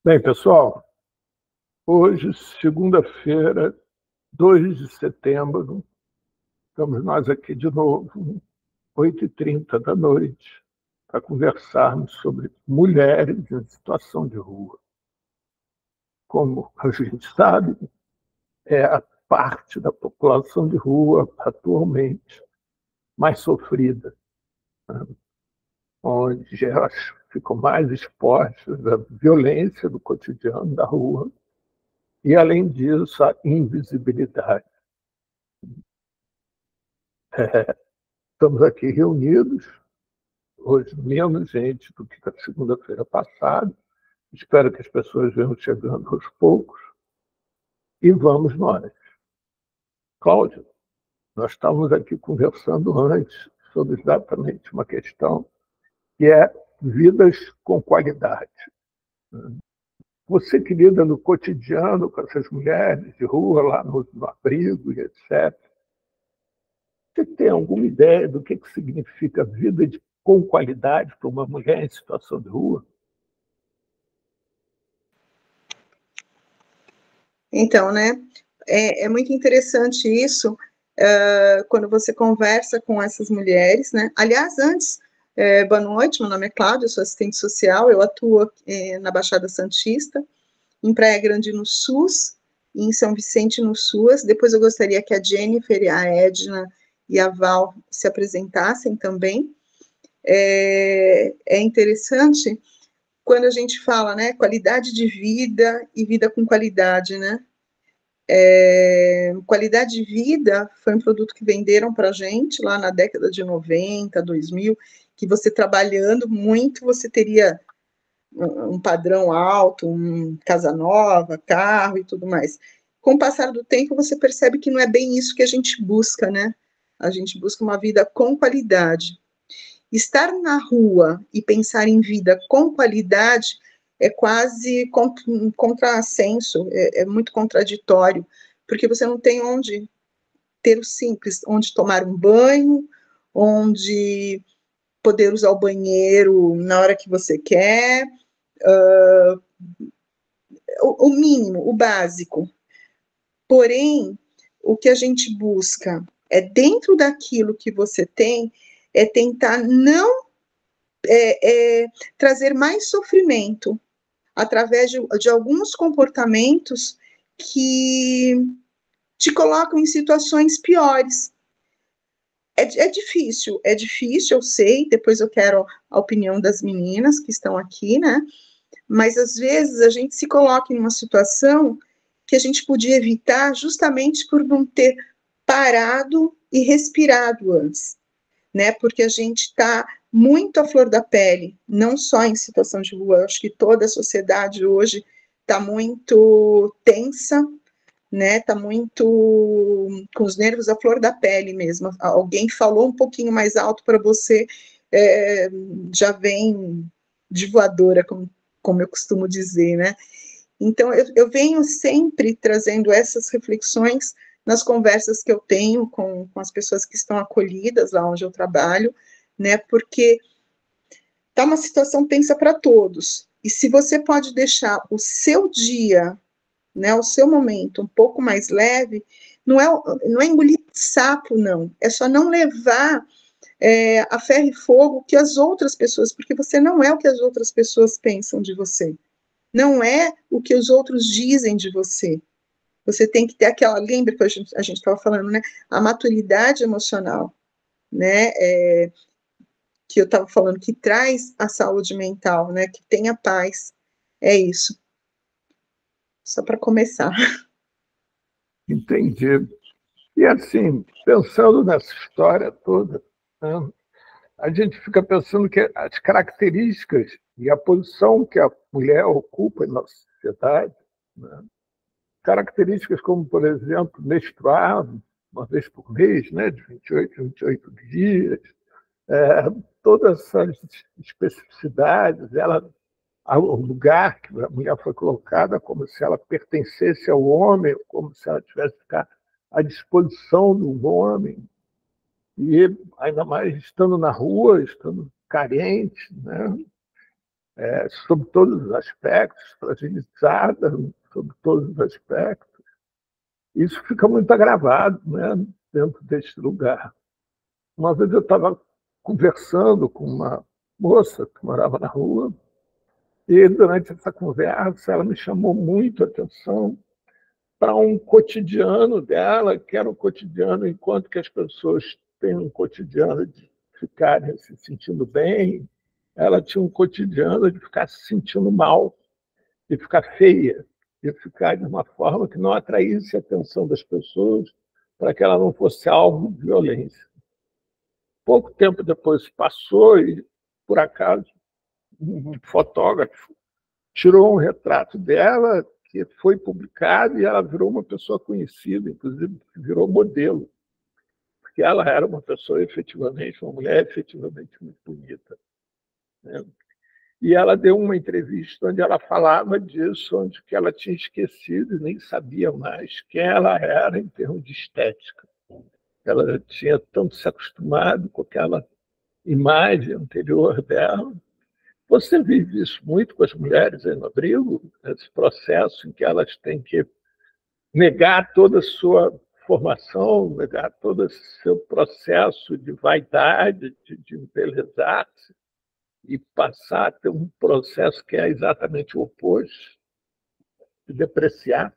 Bem, pessoal, hoje, segunda-feira, 2 de setembro, estamos nós aqui de novo, 8h30 da noite, para conversarmos sobre mulheres em situação de rua. Como a gente sabe, é a parte da população de rua atualmente mais sofrida, né? Onde elas ficam mais expostas à violência do cotidiano da rua e, além disso, à invisibilidade. Estamos aqui reunidos, hoje menos gente do que na segunda-feira passada. Espero que as pessoas venham chegando aos poucos. E vamos nós. Cláudio, nós estávamos aqui conversando antes sobre exatamente uma questão que é vidas com qualidade. Você que lida no cotidiano com essas mulheres de rua, lá no abrigo e etc., você tem alguma ideia do que significa vida com qualidade para uma mulher em situação de rua? Então, né, é muito interessante isso, quando você conversa com essas mulheres, né? Aliás, antes, boa noite, meu nome é Cláudia, eu sou assistente social, eu atuo na Baixada Santista, em Praia Grande no SUS, e em São Vicente no SUAS. Depois eu gostaria que a Jennifer, a Edna e a Val se apresentassem também. É interessante quando a gente fala, né, qualidade de vida e vida com qualidade, né? Qualidade de vida foi um produto que venderam para a gente lá na década de 90, 2000, que você trabalhando muito, você teria um padrão alto, casa nova, carro e tudo mais. Com o passar do tempo, você percebe que não é bem isso que a gente busca, né? A gente busca uma vida com qualidade. Estar na rua e pensar em vida com qualidade é quase um contrassenso, é muito contraditório, porque você não tem onde ter o simples, onde tomar um banho, onde poder usar o banheiro na hora que você quer, o mínimo, o básico. Porém, o que a gente busca é, dentro daquilo que você tem, é tentar não trazer mais sofrimento através de alguns comportamentos que te colocam em situações piores. É difícil, eu sei, depois eu quero a opinião das meninas que estão aqui, né? Mas às vezes a gente se coloca em uma situação que a gente podia evitar justamente por não ter parado e respirado antes, né? Porque a gente está muito à flor da pele, não só em situação de rua, eu acho que toda a sociedade hoje está muito tensa, né? Está muito com os nervos à flor da pele mesmo. Alguém falou um pouquinho mais alto para você, já vem de voadora, como eu costumo dizer, né? Então, eu venho sempre trazendo essas reflexões nas conversas que eu tenho com as pessoas que estão acolhidas lá onde eu trabalho, né? Porque tá uma situação tensa para todos. E se você pode deixar o seu dia, né, o seu momento um pouco mais leve, não é engolir sapo, não. É só não levar a ferro e fogo que as outras pessoas, porque você não é o que as outras pessoas pensam de você. Não é o que os outros dizem de você. Você tem que ter aquela, lembra que a gente estava falando, né? A maturidade emocional, né? Que eu estava falando, que traz a saúde mental, né? Que tem a paz. É isso. Só para começar. Entendi. E assim, pensando nessa história toda, né, a gente fica pensando que as características e a posição que a mulher ocupa na sociedade, né, características como, por exemplo, menstruar uma vez por mês, né, de 28 em 28 dias, todas essas especificidades, o lugar que a mulher foi colocada como se ela pertencesse ao homem, como se ela tivesse que ficar à disposição do homem, e ainda mais estando na rua, estando carente, né? sob todos os aspectos, fragilizada sob todos os aspectos. Isso fica muito agravado, né, dentro deste lugar. Uma vez eu estava conversando com uma moça que morava na rua, e durante essa conversa ela me chamou muito a atenção para um cotidiano dela, que era um cotidiano, enquanto que as pessoas têm um cotidiano de ficarem se sentindo bem, ela tinha um cotidiano de ficar se sentindo mal, de ficar feia, de ficar de uma forma que não atraísse a atenção das pessoas, para que ela não fosse alvo de violência. Pouco tempo depois passou e, por acaso, um fotógrafo tirou um retrato dela que foi publicado e ela virou uma pessoa conhecida, inclusive virou modelo, porque ela era uma pessoa efetivamente, uma mulher efetivamente muito bonita, né? E ela deu uma entrevista onde ela falava disso, onde que ela tinha esquecido e nem sabia mais quem ela era em termos de estética. Ela tinha tanto se acostumado com aquela imagem anterior dela. Você vive isso muito com as mulheres aí no abrigo, esse processo em que elas têm que negar toda a sua formação, negar todo o seu processo de vaidade, de embelezar-se, e passar a ter um processo que é exatamente o oposto, de depreciar.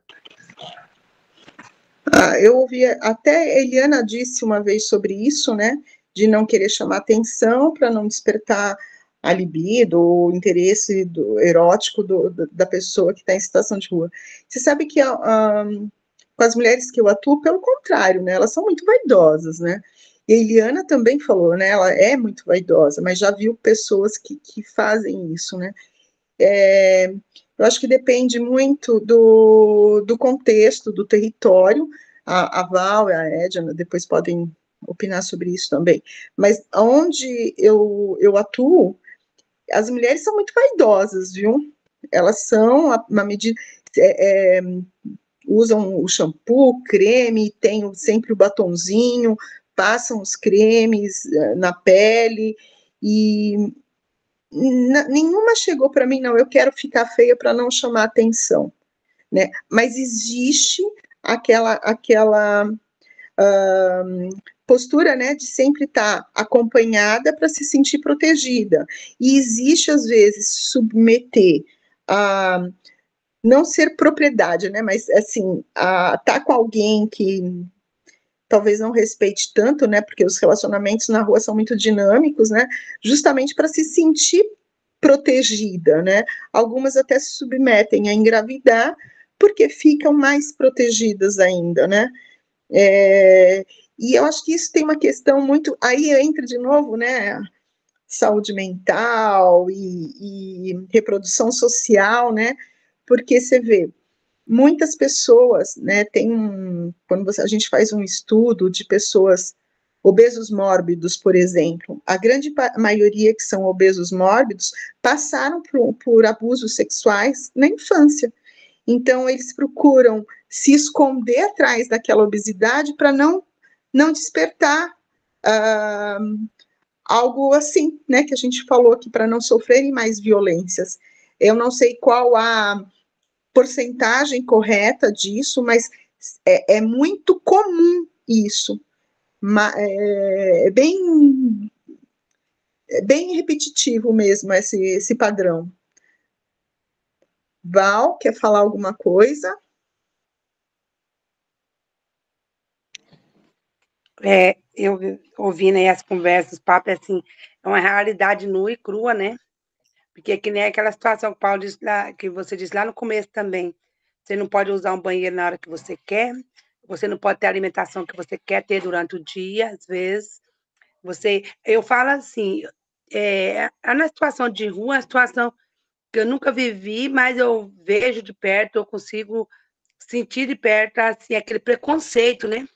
Eu ouvi, até Eliana disse uma vez sobre isso, né, de não querer chamar atenção para não despertar a libido, o interesse erótico da pessoa que está em situação de rua. Você sabe que com as mulheres que eu atuo, pelo contrário, né, elas são muito vaidosas, né, e a Eliana também falou, né, ela é muito vaidosa, mas já viu pessoas que fazem isso, né. Eu acho que depende muito do contexto, do território. A Val e a Edna depois podem opinar sobre isso também. Mas onde eu atuo, as mulheres são muito vaidosas, viu? Elas são, na medida. Usam o shampoo, creme, tem sempre o batonzinho, passam os cremes na pele, e nenhuma chegou para mim, não, eu quero ficar feia para não chamar atenção, né? Mas existe aquela postura, né, de sempre estar acompanhada para se sentir protegida. E existe, às vezes, submeter a não ser propriedade, né, mas, assim, a estar com alguém que talvez não respeite tanto, né, porque os relacionamentos na rua são muito dinâmicos, né, justamente para se sentir protegida, né? Algumas até se submetem a engravidar porque ficam mais protegidas ainda, né? E eu acho que isso tem uma questão muito. Aí entra de novo, né? Saúde mental e reprodução social, né? Porque você vê, muitas pessoas, né? Quando a gente faz um estudo de pessoas obesos mórbidos, por exemplo, a grande maioria que são obesos mórbidos passaram por abusos sexuais na infância. Então, eles procuram se esconder atrás daquela obesidade para não despertar algo assim, né, que a gente falou aqui, para não sofrerem mais violências. Eu não sei qual a porcentagem correta disso, mas é muito comum isso. É bem repetitivo mesmo esse padrão. Val, quer falar alguma coisa? Eu ouvindo aí as conversas, os papos, assim, é uma realidade nua e crua, né? Porque que nem aquela situação que o Paulo disse lá, que você disse lá no começo também. Você não pode usar um banheiro na hora que você quer, você não pode ter a alimentação que você quer ter durante o dia, às vezes. Eu falo assim, na situação de rua, é uma situação que eu nunca vivi, mas eu vejo de perto, eu consigo sentir de perto, assim, aquele preconceito, né,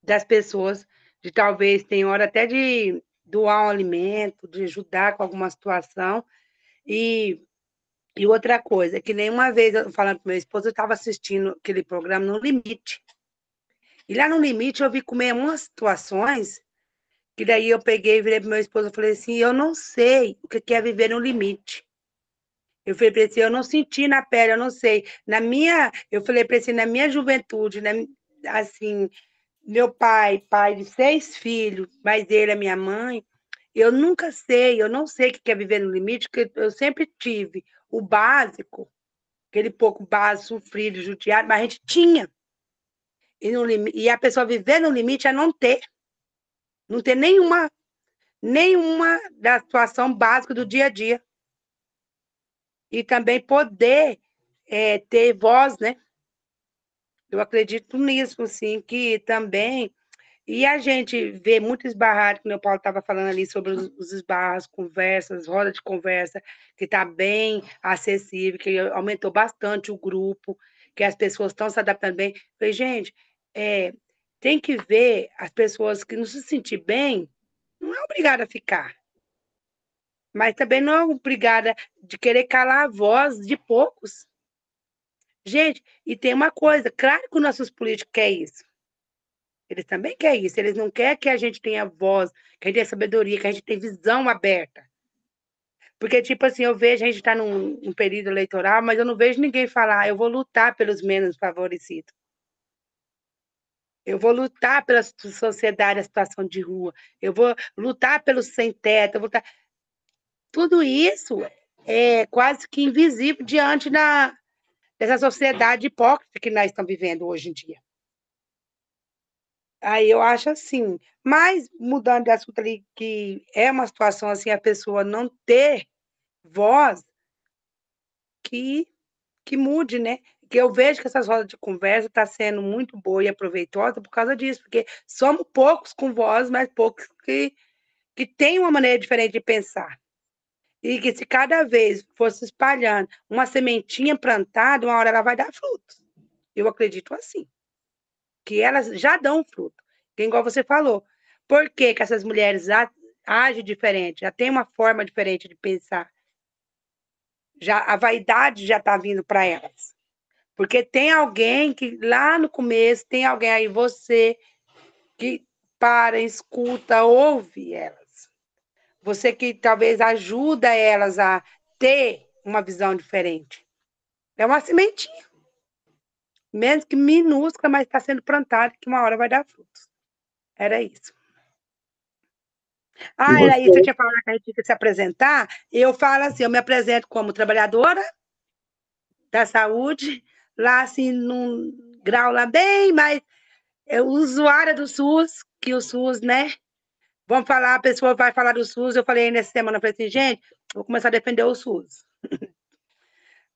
das pessoas, de talvez, tem hora até de doar um alimento, de ajudar com alguma situação, e outra coisa, que nem uma vez, eu falando com meu esposo, eu estava assistindo aquele programa No Limite, e lá no Limite eu vi comer umas situações que daí eu peguei e virei pro meu esposo e falei assim, eu não sei o que é viver no limite. Eu falei para ele, eu não senti na pele, eu não sei. Eu falei para ele, na minha juventude, assim, meu pai de 6 filhos, mais ele, a minha mãe, eu nunca sei, eu não sei o que é viver no limite, porque eu sempre tive o básico, aquele pouco básico, sofrido, judiado, mas a gente tinha. E a pessoa viver no limite é não ter nenhuma da situação básica do dia a dia. E também poder ter voz, né? Eu acredito nisso, assim, que também. E a gente vê muito esbarrado, como o Paulo estava falando ali sobre os esbarros, conversas, roda de conversa, que está bem acessível, que aumentou bastante o grupo, que as pessoas estão se adaptando bem. Eu falei, gente, tem que ver as pessoas que não se sentir bem, não é obrigada a ficar, mas também não é obrigada de querer calar a voz de poucos. Gente, e tem uma coisa, claro que os nossos políticos querem isso. Eles também querem isso. Eles não querem que a gente tenha voz, que a gente tenha sabedoria, que a gente tenha visão aberta. Porque, tipo assim, eu vejo, a gente está num período eleitoral, mas eu não vejo ninguém falar, eu vou lutar pelos menos favorecidos. Eu vou lutar pela sociedade, a situação de rua. Eu vou lutar pelos sem teto. Eu vou lutar... Tudo isso é quase que invisível diante dessa sociedade hipócrita que nós estamos vivendo hoje em dia. Aí eu acho assim, mas mudando de assunto ali, que é uma situação assim, a pessoa não ter voz, que, que mude, né? Que eu vejo que essas rodas de conversa estão sendo muito boa e aproveitosa por causa disso, porque somos poucos com voz, mas poucos que têm uma maneira diferente de pensar. E que se cada vez fosse espalhando uma sementinha plantada, uma hora ela vai dar frutos. Eu acredito assim, que elas já dão fruto. Que, igual você falou, por que que essas mulheres agem diferente, já tem uma forma diferente de pensar? Já a vaidade já está vindo para elas. Porque tem alguém que lá no começo, tem alguém aí, você, que para, escuta, ouve elas. Você que talvez ajuda elas a ter uma visão diferente. É uma sementinha, mesmo que minúscula, mas está sendo plantada, que uma hora vai dar frutos. Era isso. Ah, era isso, eu tinha falado que a gente tinha que se apresentar. Eu falo assim, eu me apresento como trabalhadora da saúde, lá assim, num grau lá bem mais usuária do SUS, que o SUS, né? Vamos falar, a pessoa vai falar do SUS. Eu falei nessa semana, eu falei assim, gente, vou começar a defender o SUS.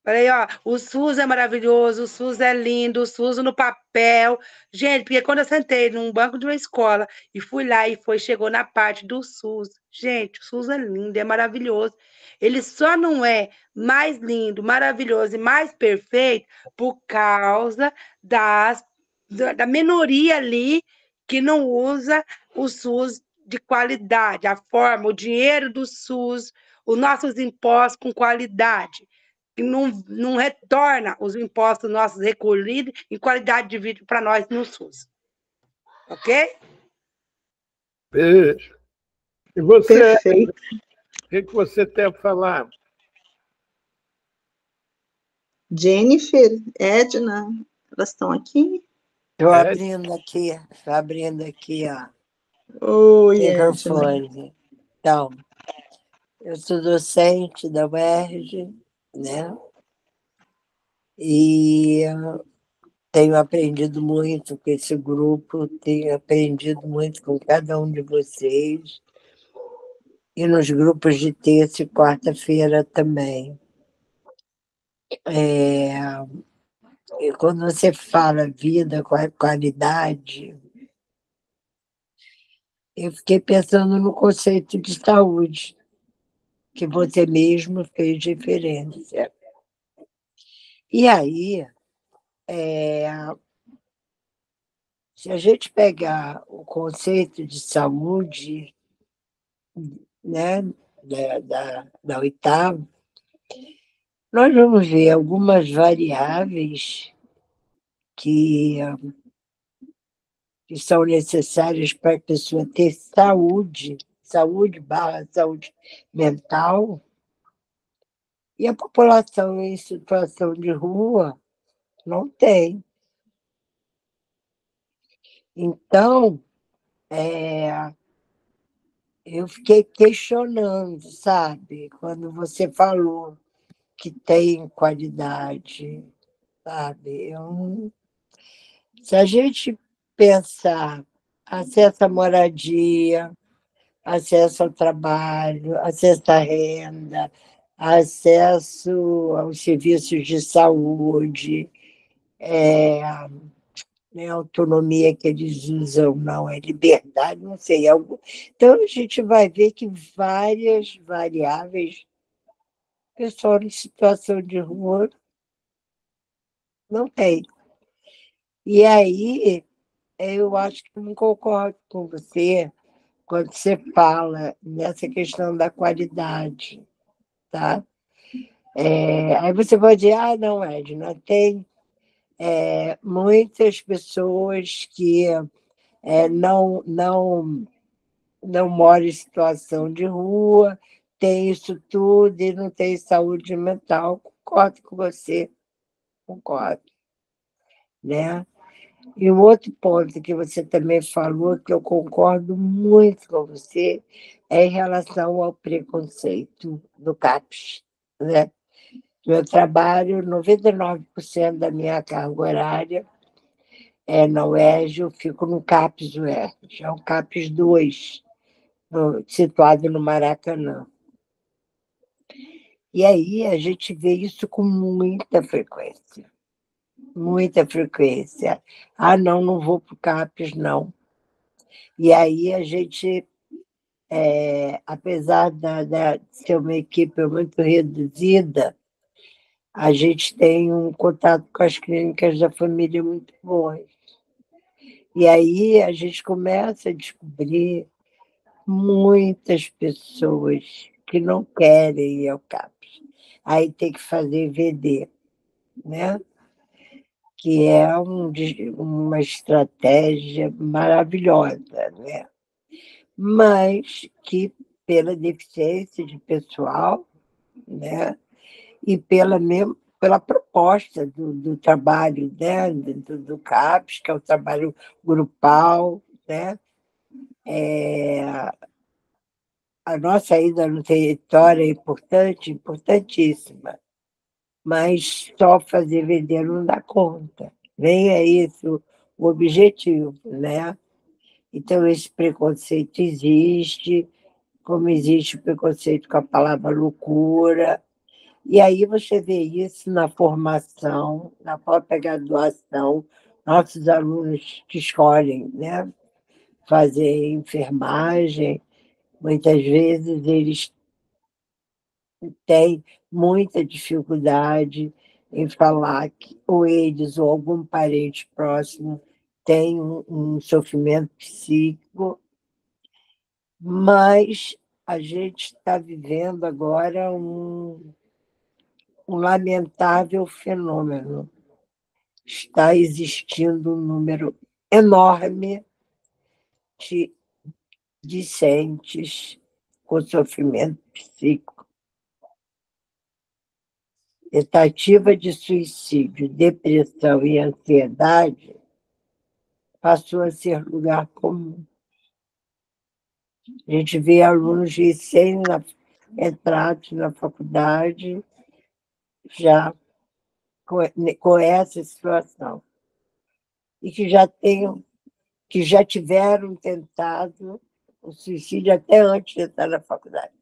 Falei, ó, o SUS é maravilhoso, o SUS é lindo, o SUS no papel. Gente, porque quando eu sentei num banco de uma escola e fui lá e chegou na parte do SUS. Gente, o SUS é lindo, é maravilhoso. Ele só não é mais lindo, maravilhoso e mais perfeito por causa da minoria ali que não usa o SUS de qualidade, a forma, o dinheiro do SUS, os nossos impostos com qualidade que não retorna os impostos nossos recolhidos em qualidade de vida para nós no SUS. Ok? Beijo. E você, Perfeito. o que você tem a falar? Jennifer, Edna, elas estão aqui? Estou abrindo aqui, ó. Oi, microfone. Então, eu sou docente da UERJ, né? E tenho aprendido muito com esse grupo, tenho aprendido muito com cada um de vocês, e nos grupos de terça e quarta-feira também. E quando você fala vida com qualidade, eu fiquei pensando no conceito de saúde, que você mesmo fez referência. E aí, se a gente pegar o conceito de saúde, né, da oitava, nós vamos ver algumas variáveis que são necessárias para a pessoa ter saúde mental, E a população em situação de rua não tem. Então, eu fiquei questionando, sabe? Quando você falou que tem qualidade, sabe? Se a gente pensar acesso à moradia, acesso ao trabalho, acesso à renda, acesso aos serviços de saúde, né, autonomia que eles usam, não, é liberdade, não sei. Então, a gente vai ver que várias variáveis, pessoal em situação de rua não tem. E aí, eu acho que não concordo com você quando você fala nessa questão da qualidade, tá? Aí você pode dizer, não, Edna, tem muitas pessoas que não moram em situação de rua, tem isso tudo e não tem saúde mental. Concordo com você, concordo, né? E um outro ponto que você também falou, que eu concordo muito com você, é em relação ao preconceito do CAPES, né? Meu trabalho, 99% da minha carga horária é na UERJ, eu fico no CAPES UERJ, é o CAPES 2, situado no Maracanã. E aí a gente vê isso com muita frequência. Muita frequência. Não vou para o CAPES, não. E aí a gente, apesar de ser uma equipe muito reduzida, a gente tem um contato com as clínicas da família muito bom. E aí a gente começa a descobrir muitas pessoas que não querem ir ao CAPES. Aí tem que fazer VD, né? Que é uma estratégia maravilhosa, né? Mas que, pela deficiência de pessoal, né? E pela proposta do trabalho, né? do CAPES, que é o trabalho grupal, né? A nossa ida no território é importante, importantíssima, mas só fazer vender não dá conta. Nem é esse o objetivo, né? Então, esse preconceito existe, como existe o preconceito com a palavra loucura. E aí você vê isso na formação, na própria graduação, nossos alunos que escolhem, né, fazer enfermagem, muitas vezes eles têm muita dificuldade em falar que ou eles ou algum parente próximo tem um sofrimento psíquico, mas a gente está vivendo agora um lamentável fenômeno. Está existindo um número enorme de discentes com sofrimento psíquico. Tentativa de suicídio, depressão e ansiedade passou a ser lugar comum. A gente vê alunos recém-entrados na faculdade já com essa situação e que já tiveram tentado o suicídio até antes de entrar na faculdade.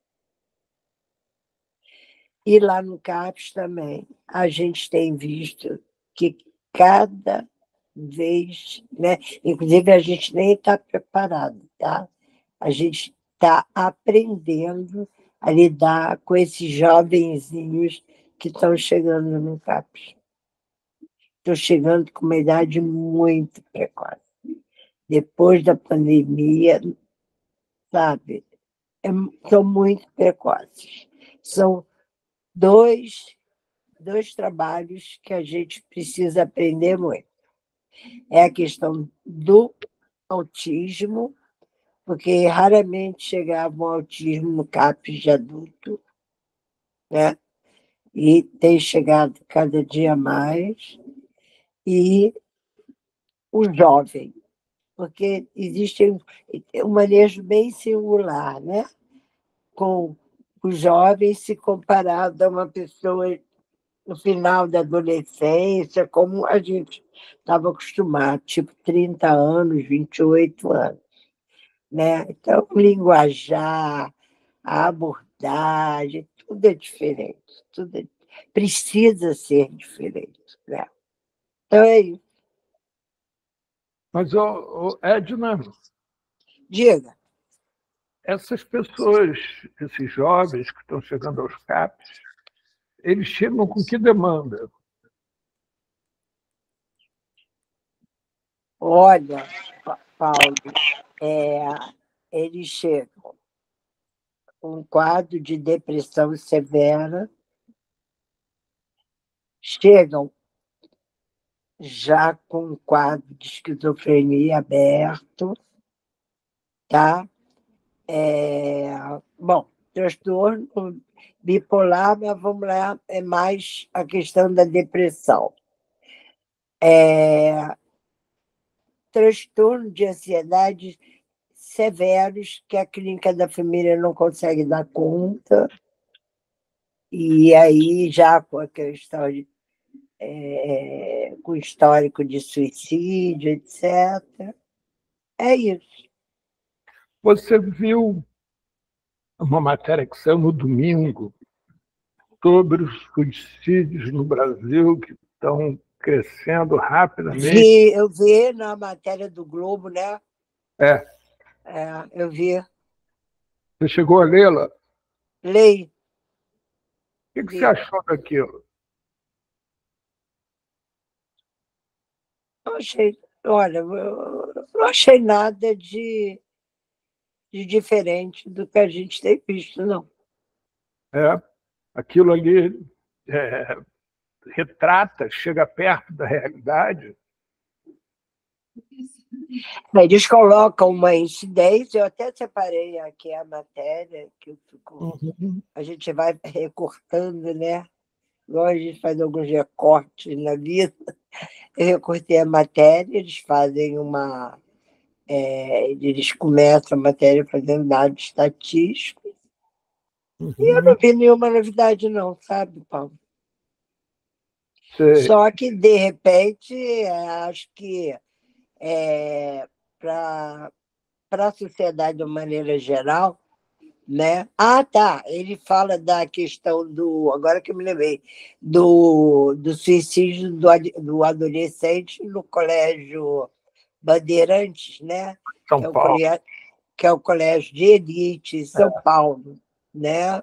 E lá no CAPES também, a gente tem visto que cada vez, né? Inclusive, a gente nem está preparado, tá? A gente está aprendendo a lidar com esses jovenzinhos que estão chegando no CAPES. Estão chegando com uma idade muito precoce. Depois da pandemia, sabe? São muito precoces. São dois trabalhos que a gente precisa aprender muito. É a questão do autismo, porque raramente chegava um autismo no CAPES de adulto, né? e tem chegado cada dia mais, e o jovem, porque existe um manejo bem singular, né? Com o jovem se comparado a uma pessoa no final da adolescência, como a gente estava acostumado, tipo 30 anos, 28 anos. Né? Então, o linguajar, a abordagem, tudo é diferente, precisa ser diferente. Né? Então, é isso. Mas, Edna, Diga. essas pessoas, esses jovens que estão chegando aos CAPs, eles chegam com que demanda? Olha, Paulo, eles chegam com um quadro de depressão severa, chegam já com um quadro de esquizofrenia aberto, tá? Bom, transtorno bipolar, mas vamos lá, é mais a questão da depressão. Transtorno de ansiedade severos que a clínica da família não consegue dar conta, e aí já com a questão com histórico de suicídio, etc. É isso. Você viu uma matéria que saiu no domingo sobre os suicídios no Brasil, que estão crescendo rapidamente? Eu vi na matéria do Globo, né? É. Eu vi. Você chegou a lê-la? Leio. O que você achou daquilo? Olha, eu não achei nada de diferente do que a gente tem visto, não. Aquilo ali retrata, chega perto da realidade. Eles colocam uma incidência, eu até separei aqui a matéria, que eu fico, a gente vai recortando, né? Igual a gente faz alguns recortes na vida. Eu recortei a matéria, eles fazem eles começam a matéria fazendo dados estatísticos, e eu não vi nenhuma novidade, não, sabe, Paulo? Sei. Só que, de repente, acho que para a sociedade de uma maneira geral, né? Ah, tá. Ele fala da questão agora que eu me lembrei, do suicídio do adolescente no Colégio Bandeirantes, né? São Paulo. Que é o colégio de elite em São Paulo, né?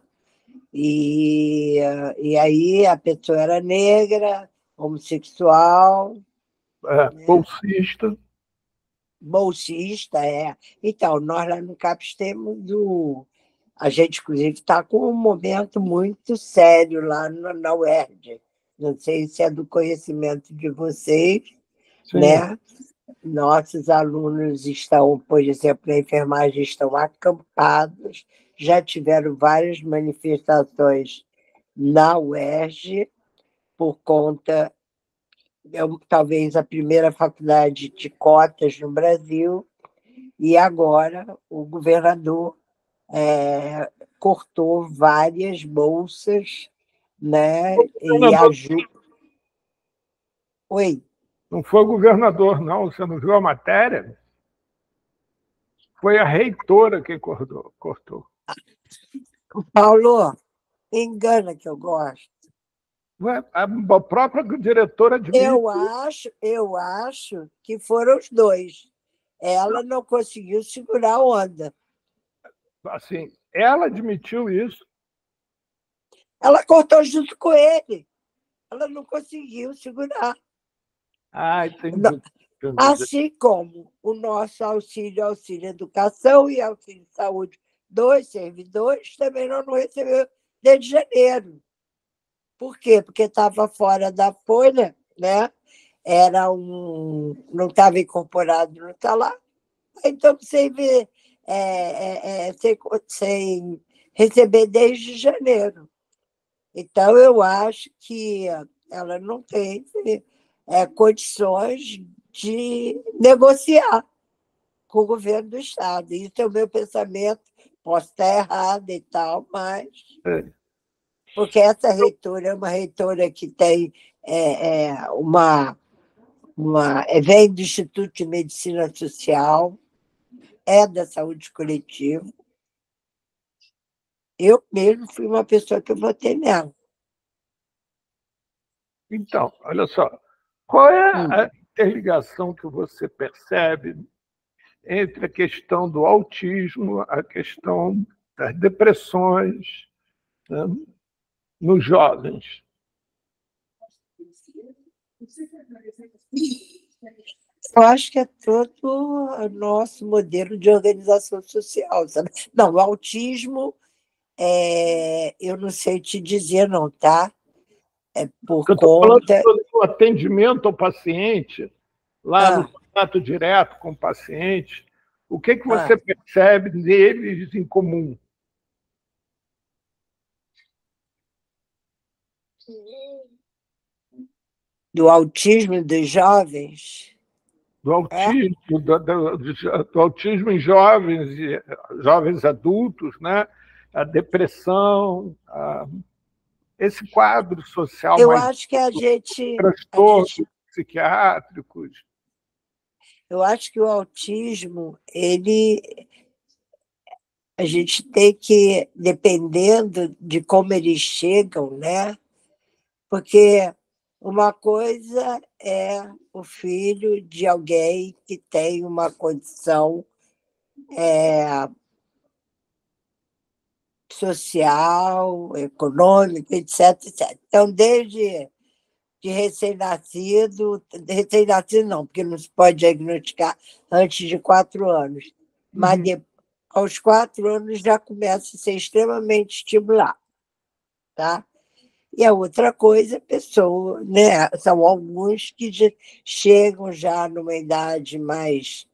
E aí a pessoa era negra, homossexual, bolsista. Bolsista, Então, nós lá no CAPES temos a gente, inclusive, está com um momento muito sério lá na UERJ. Não sei se é do conhecimento de vocês, Sim. Né? Nossos alunos estão, por exemplo, na enfermagem, estão acampados, já tiveram várias manifestações na UERJ, por conta, talvez a primeira faculdade de cotas no Brasil, e agora o governador cortou várias bolsas, né? E ajuda. Oi? Não foi o governador, não. Você não viu a matéria? Foi a reitora que cortou. Paulo, engana que eu gosto. A própria diretora admite. Eu acho que foram os dois. Ela não conseguiu segurar a onda. Assim, ela admitiu isso. Ela cortou junto com ele. Ela não conseguiu segurar. Entendi. Assim como o nosso auxílio educação e auxílio saúde dos servidores também não recebeu desde janeiro. Por quê? Porque estava fora da folha, né? Não estava incorporado no salário. Então, sem receber desde janeiro. Então, eu acho que ela não tem condições de negociar com o governo do Estado. Isso é o meu pensamento, posso estar errada e tal, mas... Porque essa reitora é uma reitora que tem vem do Instituto de Medicina Social, é da saúde coletiva. Eu mesmo fui uma pessoa que votei nela. Então, olha só, qual é a interligação que você percebe entre a questão do autismo, a questão das depressões, né, nos jovens? Eu acho que é todo o nosso modelo de organização social, sabe? Não, o autismo, eu não sei te dizer, não, tá? É por Eu estou falando conta... do atendimento ao paciente, lá no contato direto com o paciente. O que você percebe deles em comum? Do autismo dos jovens? Do autismo, do autismo em jovens, jovens adultos, né? A depressão, esse quadro social Eu mais... acho que a gente... transtornos psiquiátricos. Eu acho que o autismo, a gente tem que, dependendo de como eles chegam, né? Porque uma coisa é o filho de alguém que tem uma condição social, econômica, etc, etc. Então, desde de recém-nascido não, porque não se pode diagnosticar antes de 4 anos, mas aos 4 anos já começa a ser extremamente estimulado, tá? E a outra coisa, pessoa, né? São alguns que chegam já numa idade mais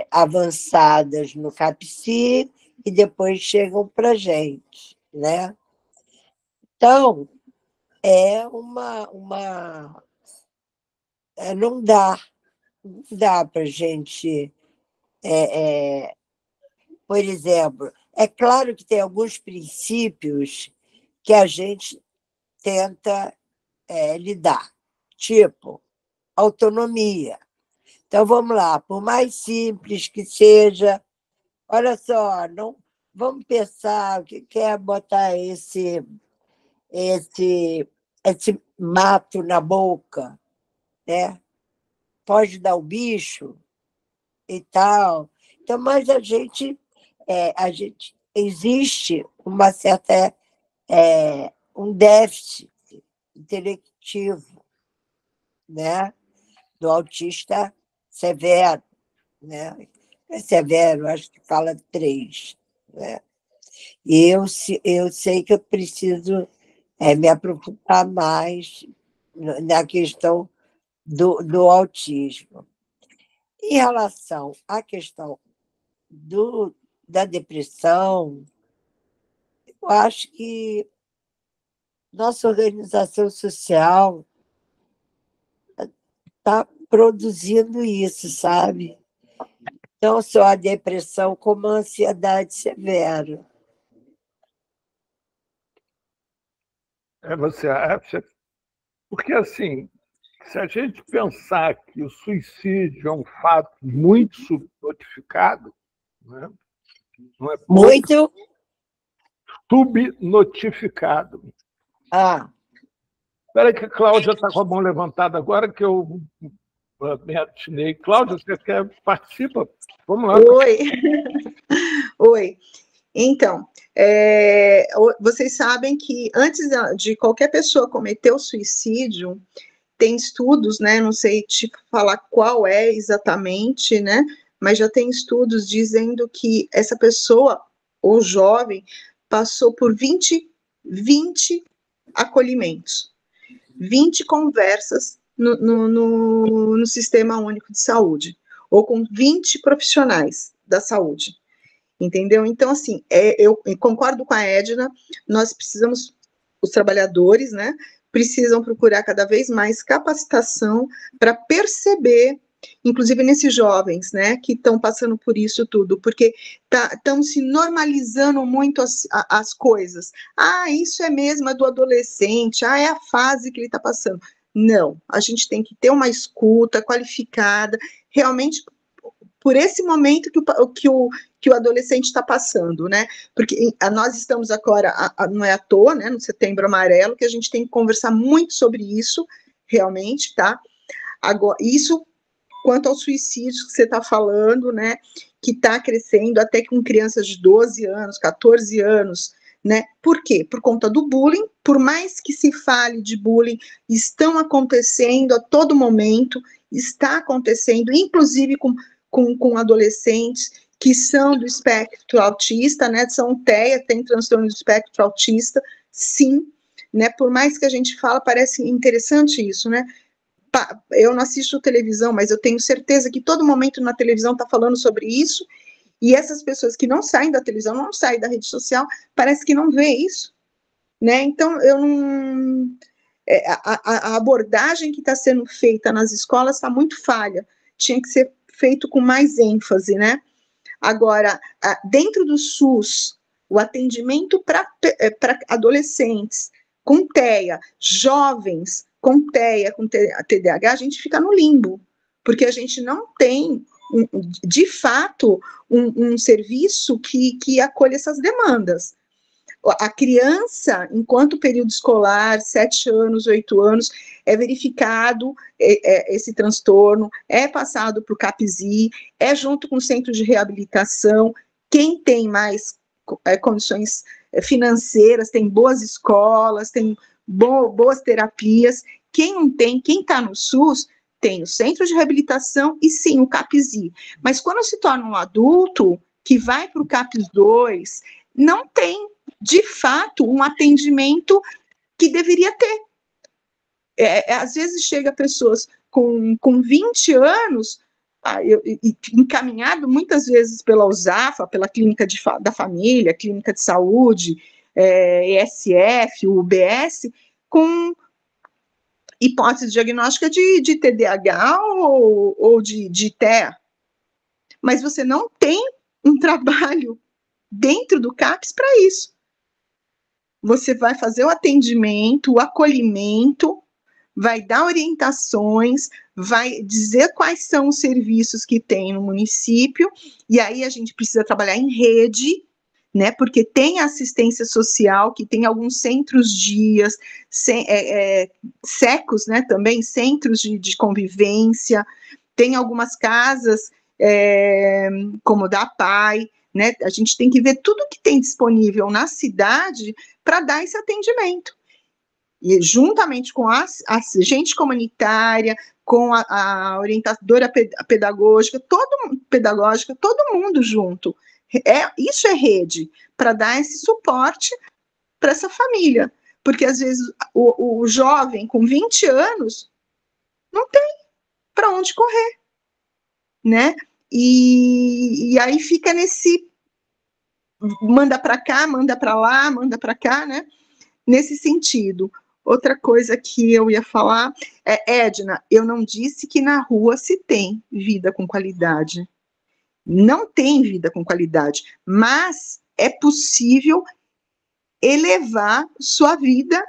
avançadas no CAPS e depois chegam para a gente, né? Então, não dá para a gente, por exemplo, é claro que tem alguns princípios que a gente tenta lidar, tipo autonomia. Então, vamos lá, por mais simples que seja, olha só, não vamos pensar o que quer botar esse mato na boca, né? Pode dar o bicho e tal. Então, mas a gente existe uma certa um déficit intelectivo, né? Do autista severo, né? É severo, acho que fala 3, né? E eu sei que eu preciso me aprofundar mais na questão do autismo. Em relação à questão da depressão, eu acho que nossa organização social está produzindo isso, sabe? Não só a depressão, como a ansiedade severa. Você acha? Porque, assim, se a gente pensar que o suicídio é um fato muito subnotificado, né? Não é muito subnotificado. Espera que a Cláudia está com a mão levantada agora, que eu me atinei. Cláudia, você quer participar? Vamos lá. Oi. Oi. Então, vocês sabem que antes de qualquer pessoa cometer o suicídio, tem estudos, né? Não sei te falar qual é exatamente, né? Mas já tem estudos dizendo que essa pessoa, ou jovem, passou por 20 acolhimentos, 20 conversas no Sistema Único de Saúde, ou com 20 profissionais da saúde. Entendeu? Então, assim, eu concordo com a Edna, nós precisamos os trabalhadores, né, precisam procurar cada vez mais capacitação para perceber, inclusive nesses jovens, né, que estão passando por isso tudo, porque estão se normalizando muito as coisas. Ah, isso é mesmo, é do adolescente, ah, é a fase que ele está passando. Não, a gente tem que ter uma escuta qualificada, realmente por esse momento que o adolescente está passando, né? Porque nós estamos agora, não é à toa, né, no Setembro Amarelo, que a gente tem que conversar muito sobre isso, realmente, tá? Agora, isso quanto aos suicídios que você está falando, né, que está crescendo até com crianças de 12 anos, 14 anos, né? Por quê? Por conta do bullying, por mais que se fale de bullying, estão acontecendo a todo momento, está acontecendo, inclusive com adolescentes que são do espectro autista, né, são TEA, tem transtorno do espectro autista, sim, né, por mais que a gente fala, parece interessante isso, né, eu não assisto televisão, mas eu tenho certeza que todo momento na televisão está falando sobre isso, e essas pessoas que não saem da televisão, não saem da rede social, parece que não vê isso, né, então eu não... a abordagem que está sendo feita nas escolas está muito falha, tinha que ser feito com mais ênfase, né? Agora, dentro do SUS, o atendimento para adolescentes com TEA, jovens com TEA, com TDAH, a gente fica no limbo, porque a gente não tem, de fato, um serviço que acolha essas demandas. A criança, enquanto período escolar, 7 anos, 8 anos, é verificado esse transtorno, é passado para o CAPSI, é junto com o centro de reabilitação, quem tem mais condições financeiras, tem boas escolas, tem boas terapias, quem não tem, quem está no SUS, tem o centro de reabilitação e sim, o CAPSI. Mas quando se torna um adulto, que vai para o CAPS 2, não tem, de fato, um atendimento que deveria ter. Às vezes chega pessoas com 20 anos, encaminhado muitas vezes pela USAFA, pela Clínica da Família, Clínica de Saúde, ESF, UBS, com hipótese diagnóstica de TDAH ou de TEA. Mas você não tem um trabalho dentro do CAPS para isso. Você vai fazer o atendimento, o acolhimento, vai dar orientações, vai dizer quais são os serviços que tem no município, e aí a gente precisa trabalhar em rede, né, porque tem assistência social, que tem alguns centros-dias, SECOS, né, também, centros de convivência, tem algumas casas, como da PAI, né, a gente tem que ver tudo que tem disponível na cidade para dar esse atendimento. E juntamente com a agente comunitária, com a orientadora pedagógica, todo mundo junto. Isso é rede, para dar esse suporte para essa família. Porque, às vezes, o jovem com 20 anos não tem para onde correr, né? E aí fica nesse manda para cá, manda para lá, manda para cá, né? Nesse sentido. Outra coisa que eu ia falar Edna, eu não disse que na rua se tem vida com qualidade. Não tem vida com qualidade, mas é possível elevar sua vida,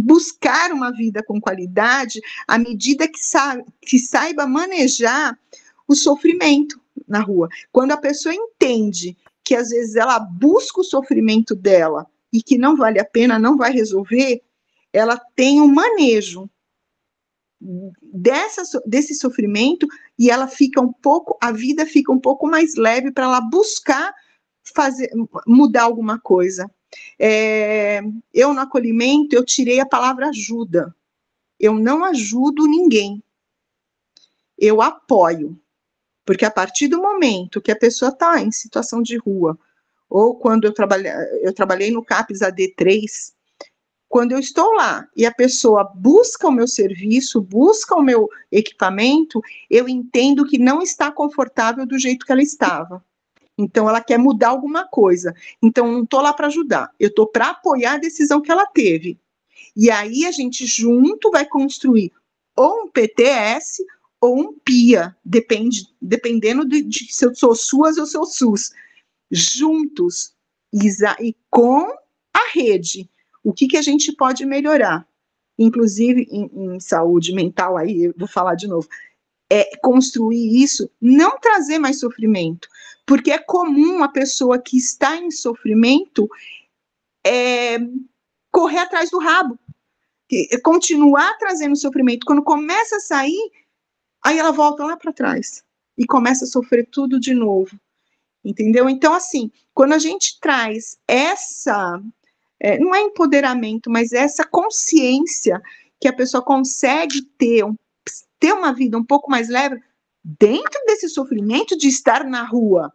buscar uma vida com qualidade à medida que saiba manejar o sofrimento na rua. Quando a pessoa entende que às vezes ela busca o sofrimento dela e que não vale a pena, não vai resolver, ela tem um manejo desse sofrimento e ela fica a vida fica um pouco mais leve para ela buscar mudar alguma coisa. Eu no acolhimento, eu tirei a palavra ajuda. Eu não ajudo ninguém. Eu apoio. Porque a partir do momento que a pessoa está em situação de rua, ou quando eu trabalhei no CAPS AD3, quando eu estou lá e a pessoa busca o meu serviço, busca o meu equipamento, eu entendo que não está confortável do jeito que ela estava. Então, ela quer mudar alguma coisa. Então, não estou lá para ajudar, eu estou para apoiar a decisão que ela teve. E aí a gente junto vai construir ou um PTS ou um PIA, dependendo de se eu sou SUAS ou sou SUS. Juntos e com a rede. O que a gente pode melhorar? Inclusive em saúde mental, aí eu vou falar de novo, é construir isso, não trazer mais sofrimento, porque é comum a pessoa que está em sofrimento correr atrás do rabo, continuar trazendo sofrimento. Quando começa a sair, aí ela volta lá para trás e começa a sofrer tudo de novo, entendeu? Então, assim, quando a gente traz não é empoderamento, mas essa consciência que a pessoa consegue ter uma vida um pouco mais leve dentro desse sofrimento de estar na rua,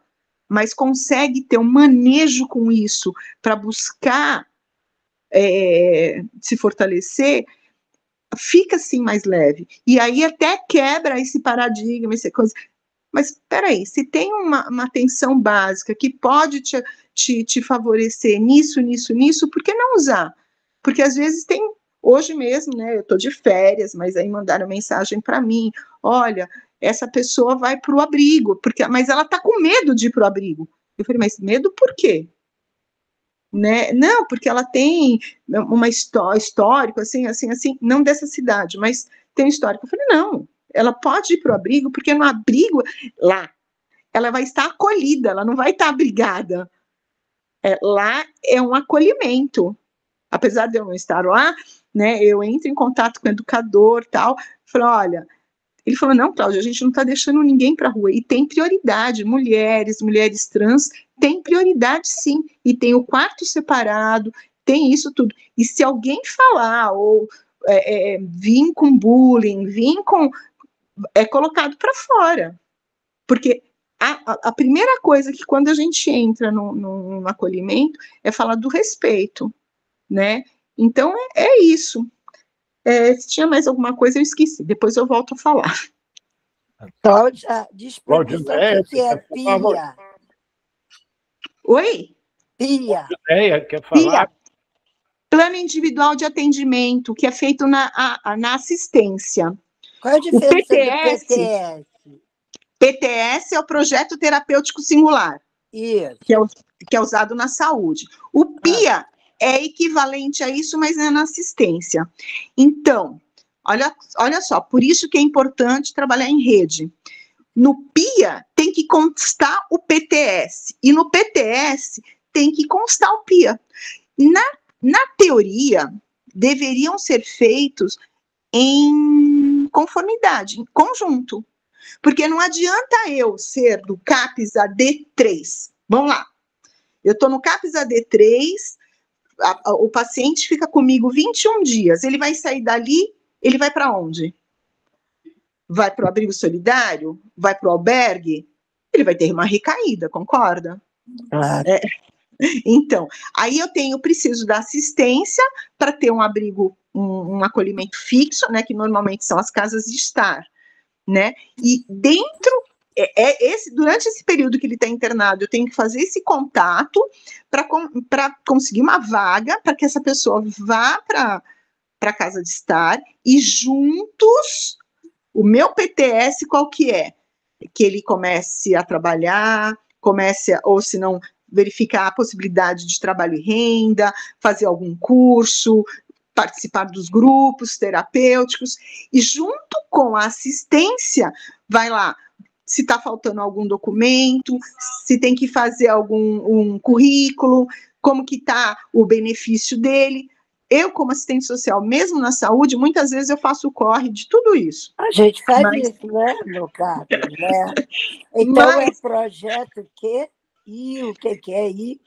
mas consegue ter um manejo com isso para buscar se fortalecer, fica assim mais leve. E aí até quebra esse paradigma, essa coisa. Mas espera aí, se tem uma atenção básica que pode te favorecer nisso, por que não usar? Porque às vezes hoje mesmo, né, eu estou de férias, mas aí mandaram mensagem para mim, olha, essa pessoa vai para o abrigo, mas ela está com medo de ir para o abrigo. Eu falei, mas medo por quê? Né? Não, porque ela tem uma histórico, assim, não dessa cidade, mas tem um histórico. Eu falei, não, ela pode ir para o abrigo, porque no abrigo, lá, ela vai estar acolhida, ela não vai estar abrigada. Lá é um acolhimento. Apesar de eu não estar lá, né, eu entro em contato com o educador, tal, falei, olha, ele falou, não, Cláudia, a gente não está deixando ninguém para a rua, e tem prioridade, mulheres trans, tem prioridade sim, e tem o quarto separado, tem isso tudo. E se alguém falar, ou vir com bullying, é colocado para fora. Porque a primeira coisa que quando a gente entra no acolhimento é falar do respeito, né? Então, é isso. Se tinha mais alguma coisa, eu esqueci. Depois eu volto a falar. Cláudia, diz para mim o que é PIA. Oi? PIA. Quer falar? PIA. Plano Individual de Atendimento, que é feito na assistência. Qual é a diferença do PTS? PTS é o Projeto Terapêutico Singular. Isso. Que é usado na saúde. O PIA é equivalente a isso, mas é na assistência. Então, olha só, por isso que é importante trabalhar em rede. No PIA tem que constar o PTS, e no PTS tem que constar o PIA. Na teoria, deveriam ser feitos em conformidade, em conjunto. Porque não adianta eu ser do CAPS AD3. Vamos lá. Eu estou no CAPS AD3, o paciente fica comigo 21 dias. Ele vai sair dali, ele vai para onde? Vai para o abrigo solidário? Vai para o albergue? Ele vai ter uma recaída, concorda? Claro. Então, aí eu preciso da assistência para ter um abrigo, um acolhimento fixo, né, que normalmente são as casas de estar, né? E durante esse período que ele está internado, eu tenho que fazer esse contato para conseguir uma vaga para que essa pessoa vá para a casa de estar e juntos, o meu PTS qual que é? Que ele comece a trabalhar, ou se não, verificar a possibilidade de trabalho e renda, fazer algum curso, participar dos grupos terapêuticos, e junto com a assistência, vai lá, se está faltando algum documento, se tem que fazer um currículo, como que está o benefício dele. Eu, como assistente social, mesmo na saúde, muitas vezes eu faço o corre de tudo isso. A gente faz isso, né, no CAPS, né? Então, é projeto o que é I?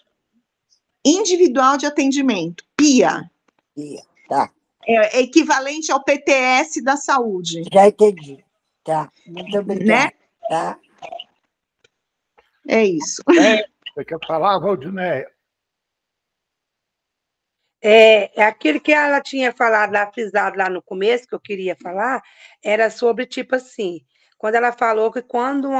Individual de atendimento, PIA. PIA, tá. É equivalente ao PTS da saúde. Já entendi. Tá, muito obrigada. Né? Tá. É isso. Você quer falar, Valdinéia? Aquilo que ela tinha falado, frisado lá no começo, que eu queria falar, era sobre, tipo assim, quando ela falou que quando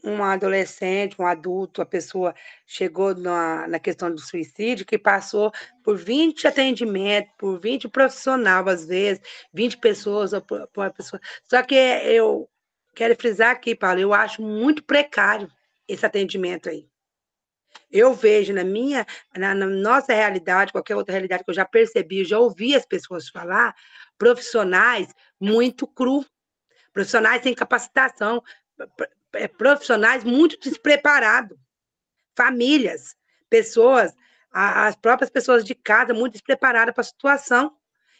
um adolescente, um adulto, a pessoa chegou na questão do suicídio, que passou por 20 atendimentos, por 20 profissionais, às vezes, 20 pessoas, ou por uma pessoa. Só que eu quero frisar aqui, Paulo, eu acho muito precário esse atendimento aí. Eu vejo na nossa realidade, qualquer outra realidade que eu já percebi, já ouvi as pessoas falar, profissionais muito cru, profissionais sem capacitação, profissionais muito despreparados, famílias, pessoas, as próprias pessoas de casa muito despreparadas para a situação.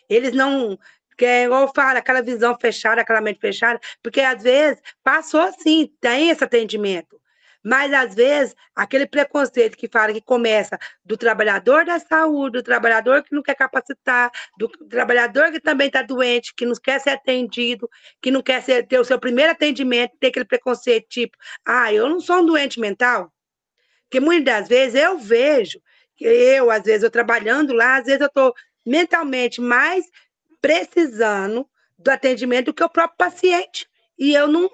Eles não, que é igual eu falo, aquela visão fechada, aquela mente fechada, porque às vezes passou assim, tem esse atendimento. Mas, às vezes, aquele preconceito que fala que começa do trabalhador da saúde, do trabalhador que não quer capacitar, do trabalhador que também está doente, que não quer ser atendido, que não quer ter o seu primeiro atendimento, ter aquele preconceito tipo, eu não sou um doente mental. Porque muitas das vezes eu vejo, às vezes, eu trabalhando lá, às vezes eu estou mentalmente mais precisando do atendimento do que o próprio paciente. E eu não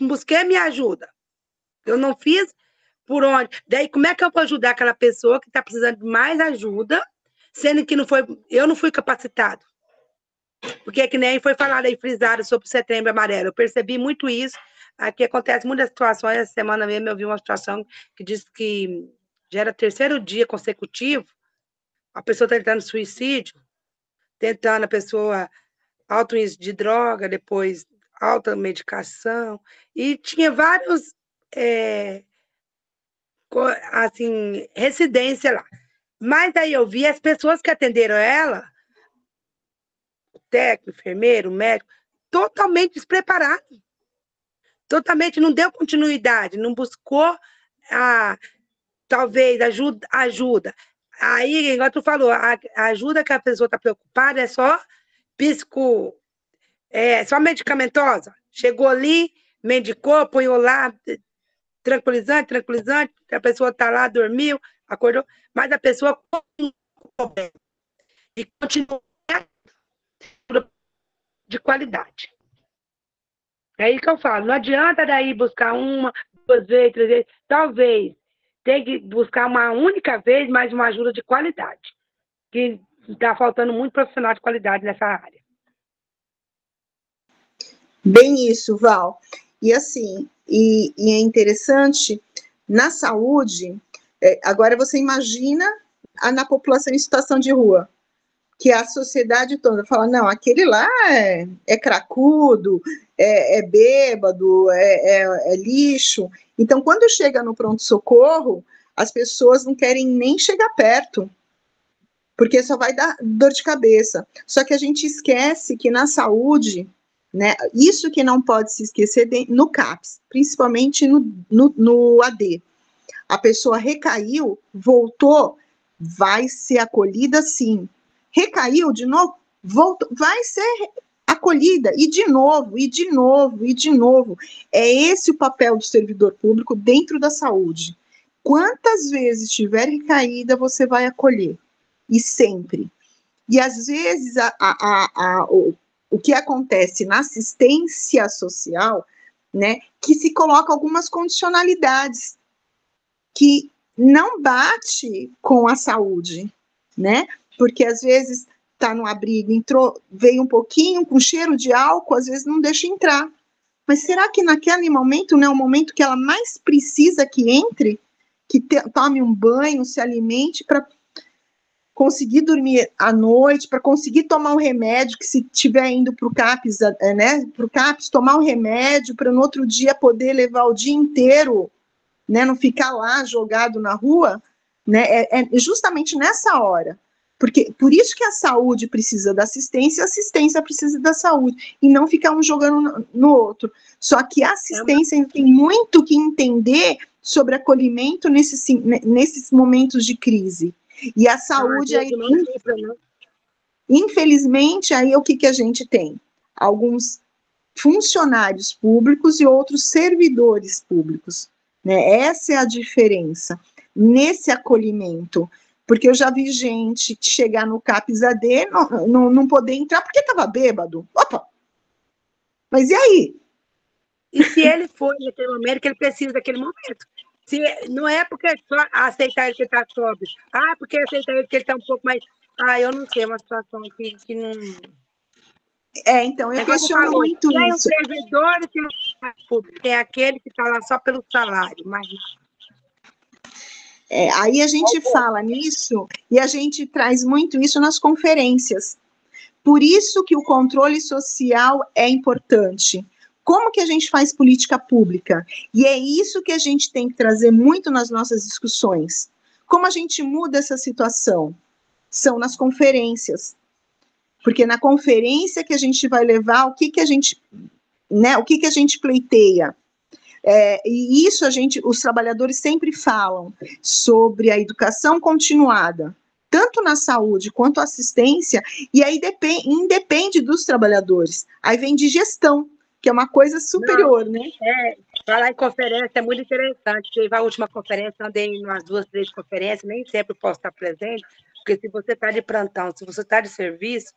busquei a minha ajuda. Eu não fiz por onde. Daí, como é que eu vou ajudar aquela pessoa que está precisando de mais ajuda, sendo que eu não fui capacitado? Porque que nem foi falado aí, frisado sobre o Setembro Amarelo. Eu percebi muito isso. Aqui acontece muitas situações. Essa semana mesmo eu vi uma situação que diz que já era terceiro dia consecutivo, a pessoa está tentando suicídio, tentando a pessoa alto índice de droga, depois alta medicação, e tinha vários assim, residência lá. Mas aí eu vi as pessoas que atenderam ela, o técnico, o enfermeiro, o médico, totalmente despreparado. Totalmente não deu continuidade, não buscou talvez ajuda. Aí, igual tu falou, a ajuda que a pessoa está preocupada é só só medicamentosa. Chegou ali, medicou, põe lá, tranquilizante, a pessoa está lá, dormiu, acordou, mas a pessoa e continua de qualidade. É aí que eu falo, não adianta daí buscar uma, 2 vezes, 3 vezes, talvez tem que buscar uma única vez, mas uma ajuda de qualidade, que está faltando muito profissional de qualidade nessa área. Bem isso, Val. E assim, e é interessante, na saúde, agora você imagina na população em situação de rua, que a sociedade toda fala, não, aquele lá é cracudo, é bêbado, é lixo. Então, quando chega no pronto-socorro, as pessoas não querem nem chegar perto, porque só vai dar dor de cabeça. Só que a gente esquece que na saúde, né, isso que não pode se esquecer no CAPS, principalmente no AD. A pessoa recaiu, voltou, vai ser acolhida sim. Recaiu de novo, voltou, vai ser acolhida, e de novo, e de novo, e de novo. É esse o papel do servidor público dentro da saúde. Quantas vezes tiver recaída, você vai acolher. E sempre. E às vezes o que acontece na assistência social, né, que se coloca algumas condicionalidades que não bate com a saúde, né? Porque às vezes está no abrigo, veio um pouquinho com cheiro de álcool, às vezes não deixa entrar. Mas será que naquele momento não é o momento que ela mais precisa que entre, que tome um banho, se alimente para conseguir dormir à noite, para conseguir tomar um remédio, que se estiver indo para o CAPS, né, para o CAPS, tomar um remédio, para no outro dia poder levar o dia inteiro, né, não ficar lá jogado na rua, né, é justamente nessa hora. Porque, por isso que a saúde precisa da assistência, a assistência precisa da saúde, e não ficar um jogando no outro. Só que a assistência tem muito que entender sobre acolhimento nesses momentos de crise. E a saúde, aí, infelizmente, aí o que a gente tem? Alguns funcionários públicos e outros servidores públicos, né? Essa é a diferença nesse acolhimento, porque eu já vi gente chegar no CAPS AD, não poder entrar porque estava bêbado. Opa! Mas e aí? E se ele foi naquele momento que ele precisa daquele momento. Se, não é porque só aceitar ele que ele está sóbrio. Porque aceitar ele que ele está um pouco mais... eu não sei, é uma situação que não... Então, eu questiono muito tem isso. Tem um servidor e tem um público. Tem aquele que está lá só pelo salário, mas... Aí a gente fala nisso e a gente traz muito isso nas conferências. Por isso que o controle social é importante. Como que a gente faz política pública? E é isso que a gente tem que trazer muito nas nossas discussões. Como a gente muda essa situação? São nas conferências. Porque na conferência que a gente vai levar o que a gente, né, o que a gente pleiteia. E isso os trabalhadores sempre falam sobre a educação continuada, tanto na saúde quanto assistência, e aí independe dos trabalhadores. Aí vem de gestão, que é uma coisa superior, né? Falar em conferência é muito interessante. Teve a última conferência, andei em umas 2, 3 conferências, nem sempre posso estar presente, porque se você está de plantão, se você está de serviço,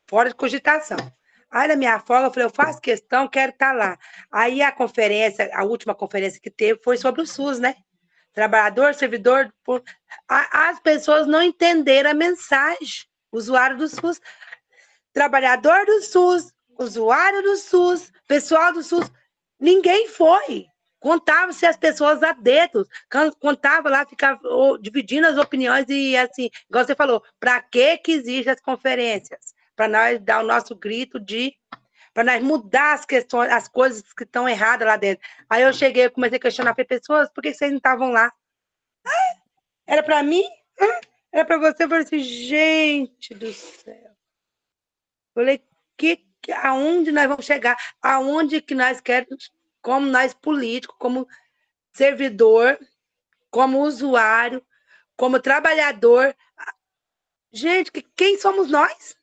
fora de cogitação. Aí, na minha folga, eu falei, eu faço questão, quero estar lá. Aí, a última conferência que teve foi sobre o SUS, né? Trabalhador, servidor... As pessoas não entenderam a mensagem. Usuário do SUS, trabalhador do SUS, usuário do SUS, pessoal do SUS, ninguém foi. Contava-se as pessoas a dedos, contava lá, ficava dividindo as opiniões e assim, igual você falou, para que existem as conferências? Para nós dar o nosso grito para nós mudar as questões, as coisas que estão erradas lá dentro. Aí eu cheguei, comecei a questionar para pessoas, por que vocês não estavam lá? Era para mim? Era para você? Eu falei assim, gente do céu. Eu falei, aonde nós vamos chegar? Aonde que nós queremos, como nós políticos, como servidor, como usuário, como trabalhador. Gente, quem somos nós?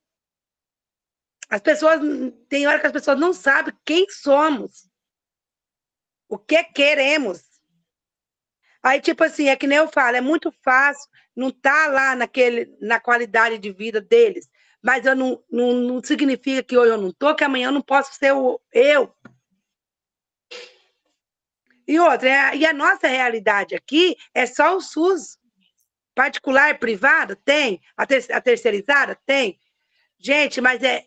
Tem hora que as pessoas não sabem quem somos, o que queremos. Aí, tipo assim, é que nem eu falo, é muito fácil não estar lá na qualidade de vida deles, mas não significa que hoje eu não estou, que amanhã eu não posso ser eu. E outra, e a nossa realidade aqui é só o SUS. Particular, privado? Tem. A terceirizada? Tem. Gente, mas é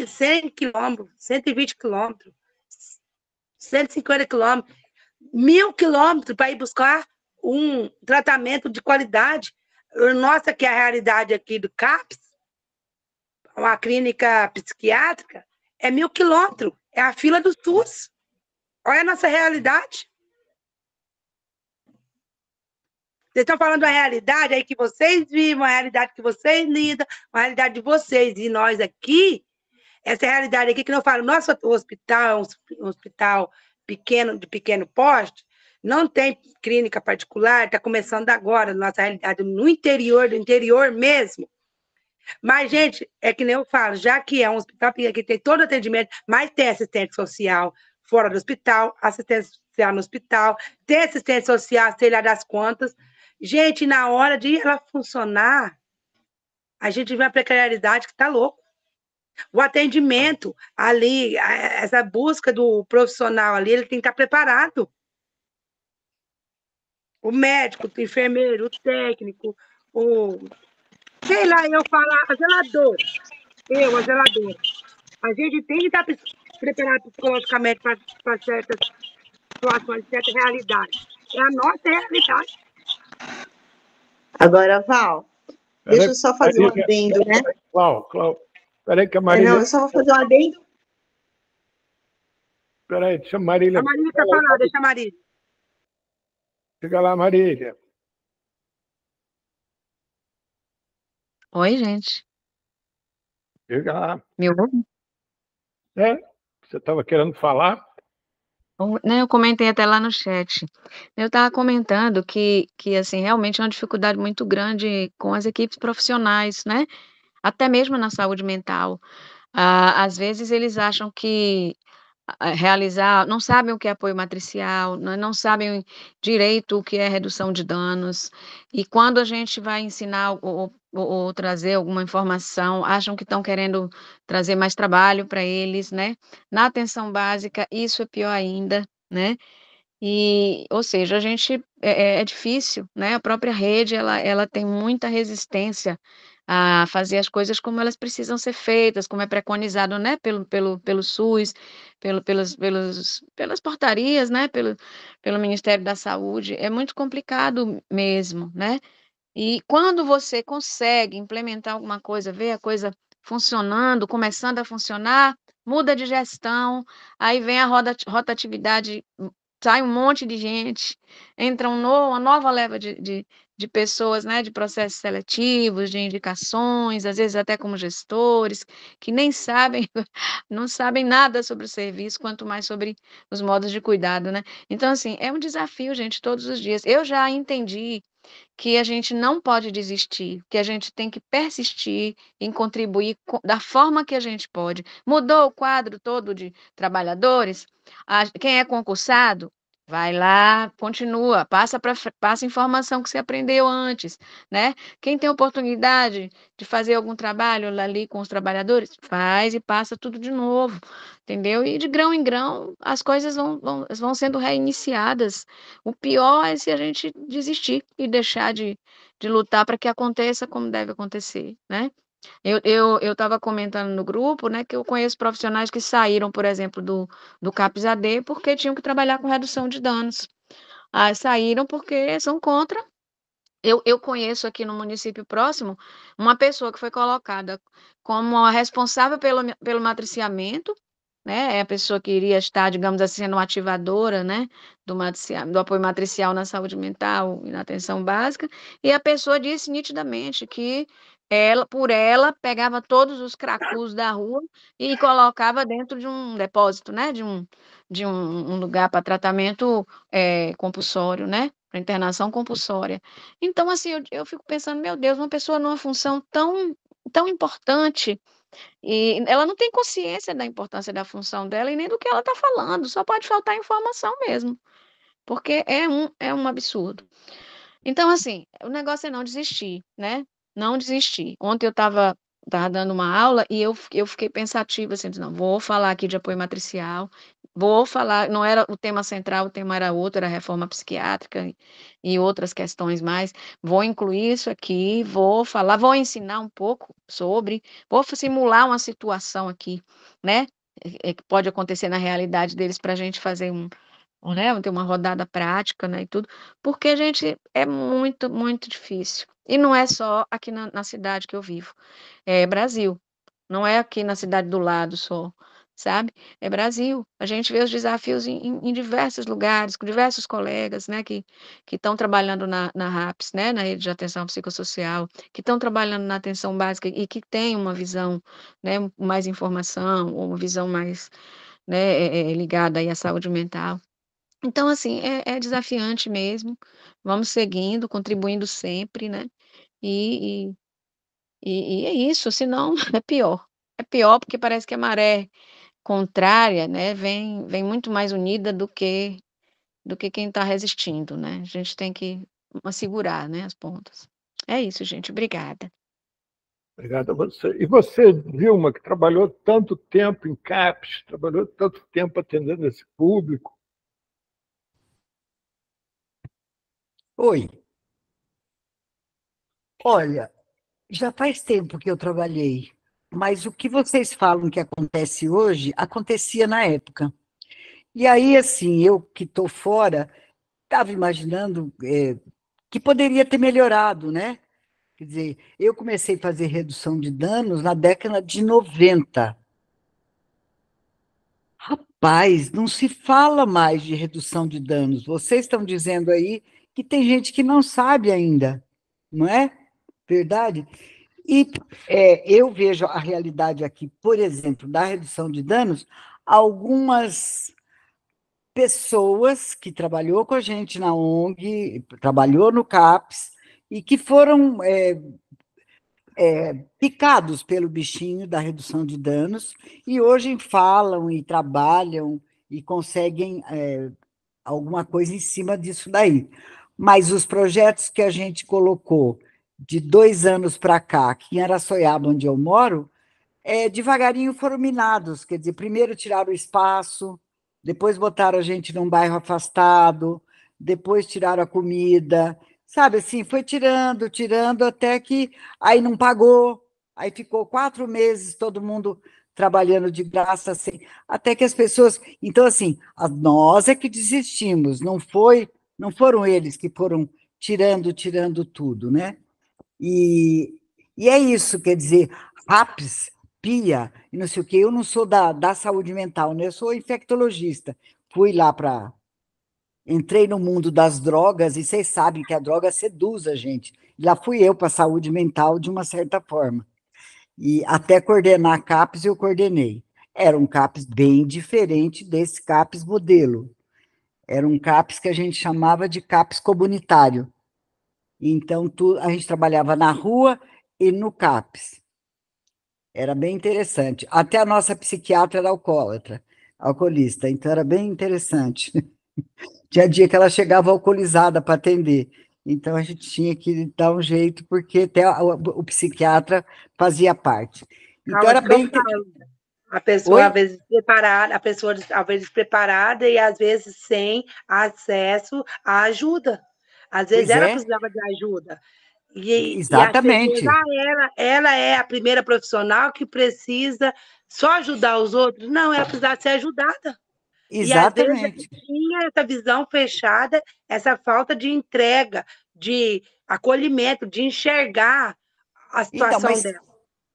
100 quilômetros, 120 quilômetros, 150 quilômetros, 1.000 quilômetros para ir buscar um tratamento de qualidade. Nossa, que é a realidade aqui do CAPS, uma clínica psiquiátrica, é 1.000 quilômetros. É a fila do SUS. Olha a nossa realidade. Vocês estão falando da realidade aí que vocês vivem, uma realidade que vocês lidam, uma realidade de vocês. E nós aqui, essa realidade aqui que não falo, nosso hospital é um hospital pequeno, de pequeno porte, não tem clínica particular, está começando agora, nossa realidade no interior, do interior mesmo. Mas, gente, é que nem eu falo, já que é um hospital que tem todo atendimento, mas tem assistente social fora do hospital, assistente social no hospital, tem assistente social, sei lá das quantas. Gente, na hora de ela funcionar, a gente vê a precariedade que está louco. O atendimento ali, essa busca do profissional ali, ele tem que estar preparado. O médico, o enfermeiro, o técnico, sei lá, eu falar, a zeladora. A zeladora. A gente tem que estar preparado psicologicamente para certas situações, certa realidade. É a nossa realidade. Agora, Val, deixa eu só fazer um adendo, né? Cláudio, peraí que a Marília... Não, eu só vou fazer um adendo. Peraí, deixa a Marília... A Marília quer falar, deixa a Marília. Chega lá, Marília. Oi, gente. Chega lá. Me ouve? Você estava querendo falar? Eu comentei até lá no chat. Eu estava comentando que assim, realmente é uma dificuldade muito grande com as equipes profissionais, né? Até mesmo na saúde mental. Às vezes eles acham que não sabem o que é apoio matricial, não sabem direito o que é redução de danos. E quando a gente vai ensinar ou ou trazer alguma informação, acham que estão querendo trazer mais trabalho para eles, né? Na atenção básica, isso é pior ainda, né? E, ou seja, a gente é difícil, né? A própria rede ela tem muita resistência a fazer as coisas como elas precisam ser feitas, como é preconizado, né? Pelo SUS, pelas portarias, né? Pelo Ministério da Saúde. É muito complicado mesmo, né? E quando você consegue implementar alguma coisa, ver a coisa funcionando, começando a funcionar, muda de gestão, aí vem a rotatividade, sai um monte de gente, entra uma nova leva de pessoas, né, de processos seletivos, de indicações, às vezes até como gestores, que nem sabem, não sabem nada sobre o serviço, quanto mais sobre os modos de cuidado, né? Então, assim, é um desafio, gente, todos os dias. Eu já entendi que a gente não pode desistir, que a gente tem que persistir em contribuir da forma que a gente pode. Mudou o quadro todo de trabalhadores? Quem é concursado? Vai lá, continua, passa informação que você aprendeu antes, né? Quem tem oportunidade de fazer algum trabalho ali com os trabalhadores, faz e passa tudo de novo, entendeu? E de grão em grão, as coisas vão sendo reiniciadas. O pior é se a gente desistir e deixar de lutar para que aconteça como deve acontecer, né? Eu estava comentando no grupo, né, que eu conheço profissionais que saíram, por exemplo, do CAPS-AD porque tinham que trabalhar com redução de danos. Ah, saíram porque são contra. Eu conheço aqui no município próximo uma pessoa que foi colocada como a responsável pelo matriciamento, né? É a pessoa que iria estar, digamos assim, sendo uma ativadora, né? Do apoio matricial na saúde mental e na atenção básica. E a pessoa disse nitidamente que por ela, pegava todos os cracus da rua e colocava dentro de um depósito, né? De um lugar para tratamento compulsório, né? Para internação compulsória. Então, assim, eu fico pensando, meu Deus, uma pessoa numa função tão importante e ela não tem consciência da importância da função dela e nem do que ela está falando, só pode faltar informação mesmo, porque é um absurdo. Então, assim, o negócio é não desistir, né? Não desistir. Ontem eu estava dando uma aula e eu fiquei pensativa, assim, não, vou falar aqui de apoio matricial, vou falar, não era o tema central, o tema era outro, era reforma psiquiátrica e outras questões mais. Vou incluir isso aqui, vou falar, vou ensinar um pouco sobre, vou simular uma situação aqui, né? Que pode acontecer na realidade deles para a gente fazer né, ter uma rodada prática, né, e tudo, porque, gente, é muito, muito difícil. E não é só aqui na cidade que eu vivo, é Brasil, não é aqui na cidade do lado só, sabe? É Brasil. A gente vê os desafios em diversos lugares, com diversos colegas, né, que estão trabalhando na RAPS, né, na rede de atenção psicossocial, que estão trabalhando na atenção básica e que têm uma visão, né, mais informação, ou uma visão mais, né, ligada aí à saúde mental. Então, assim, é desafiante mesmo. Vamos seguindo, contribuindo sempre, né? E, e, e é isso, senão é pior. É pior porque parece que a maré contrária, né, vem muito mais unida do que quem está resistindo, né? A gente tem que segurar, né, as pontas. É isso, gente. Obrigada. Obrigado a você. E você, Vilma, que trabalhou tanto tempo em CAPS, trabalhou tanto tempo atendendo esse público. Oi. Olha, já faz tempo que eu trabalhei, mas o que vocês falam que acontece hoje, acontecia na época. E aí, assim, eu que estou fora, estava imaginando que poderia ter melhorado, né? Quer dizer, eu comecei a fazer redução de danos na década de 90. Rapaz, não se fala mais de redução de danos. Vocês estão dizendo aí que tem gente que não sabe ainda, não é verdade? E eu vejo a realidade aqui, por exemplo, da redução de danos, algumas pessoas que trabalhou com a gente na ONG, trabalhou no CAPS, e que foram picados pelo bichinho da redução de danos, e hoje falam e trabalham e conseguem alguma coisa em cima disso daí. Mas os projetos que a gente colocou de 2 anos para cá, aqui em Araçoiaba, onde eu moro, devagarinho foram minados, quer dizer, primeiro tiraram o espaço, depois botaram a gente num bairro afastado, depois tiraram a comida, sabe assim, foi tirando, tirando, até que aí não pagou, aí ficou 4 meses todo mundo trabalhando de graça, assim, até que as pessoas... Então, assim, nós é que desistimos, não foram eles que foram tirando tudo, né? E é isso, quer dizer, RAPS, PIA, e não sei o quê. Eu não sou da saúde mental, né? Eu sou infectologista. Fui lá para... Entrei no mundo das drogas, e vocês sabem que a droga seduz a gente. Lá fui eu para a saúde mental, de uma certa forma. E até coordenar a CAPS, eu coordenei. Era um CAPS bem diferente desse CAPS modelo. Era um CAPS que a gente chamava de CAPS comunitário. Então, a gente trabalhava na rua e no CAPS. Era bem interessante. Até a nossa psiquiatra era alcoolista, então era bem interessante. Tinha dia que ela chegava alcoolizada para atender, então a gente tinha que dar um jeito, porque até o psiquiatra fazia parte. Então Calma, era isso que eu bem... falo. A pessoa, às Oi? vezes, despreparada, a pessoa, às vezes, despreparada e, às vezes, sem acesso à ajuda. Às vezes, Pois ela é, precisava de ajuda. E as pessoas, exatamente, ela é a primeira profissional que precisa só ajudar os outros. Não, ela precisa ser ajudada. E, às vezes, a gente exatamente. tinha essa visão fechada, essa falta de entrega, de acolhimento, de enxergar a Então, situação dela.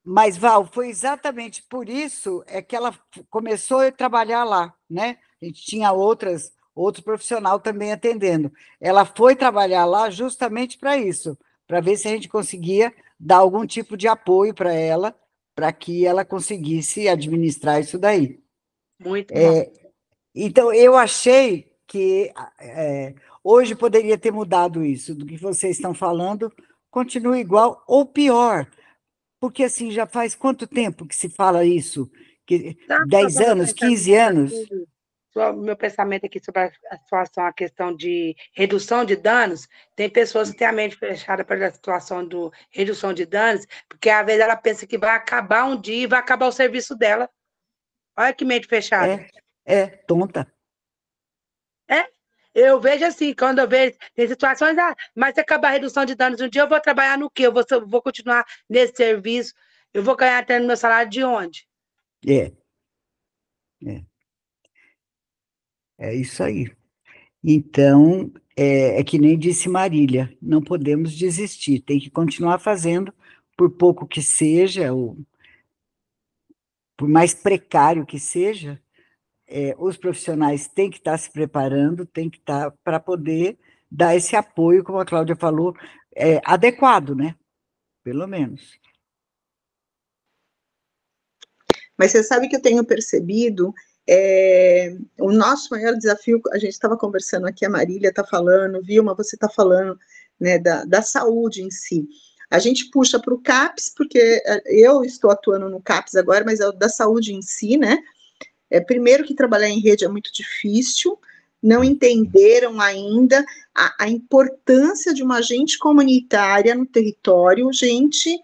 mas, Val, foi exatamente por isso que ela começou a trabalhar lá, né? A gente tinha outro profissional também atendendo. Ela foi trabalhar lá justamente para isso, para ver se a gente conseguia dar algum tipo de apoio para ela, para que ela conseguisse administrar isso daí. Muito bom. Então, eu achei que hoje poderia ter mudado isso, do que vocês estão falando, continua igual ou pior. Porque, assim, já faz quanto tempo que se fala isso? Que Sabe qual 10 que é o meu anos, 15 pensamento anos? aqui? Meu pensamento aqui sobre a situação, a questão de redução de danos, tem pessoas que têm a mente fechada pela situação do redução de danos, porque às vezes ela pensa que vai acabar um dia e vai acabar o serviço dela. Olha que mente fechada. Tonta. É, eu vejo assim, quando eu vejo, tem situações, mas se acabar a redução de danos um dia, eu vou trabalhar no quê? Eu vou continuar nesse serviço, eu vou ganhar até no meu salário de onde? É, é, é isso aí. Então, é que nem disse Marília, não podemos desistir, tem que continuar fazendo, por pouco que seja, ou por mais precário que seja, os profissionais têm que estar se preparando, têm que estar para poder dar esse apoio, como a Cláudia falou, adequado, né? Pelo menos. Mas você sabe que eu tenho percebido, o nosso maior desafio, a gente estava conversando aqui, a Marília está falando, Vilma, você está falando, né, da saúde em si. A gente puxa para o CAPS, porque eu estou atuando no CAPS agora, mas é o da saúde em si, né? Primeiro que trabalhar em rede é muito difícil, não entenderam ainda a importância de uma agente comunitária no território, gente,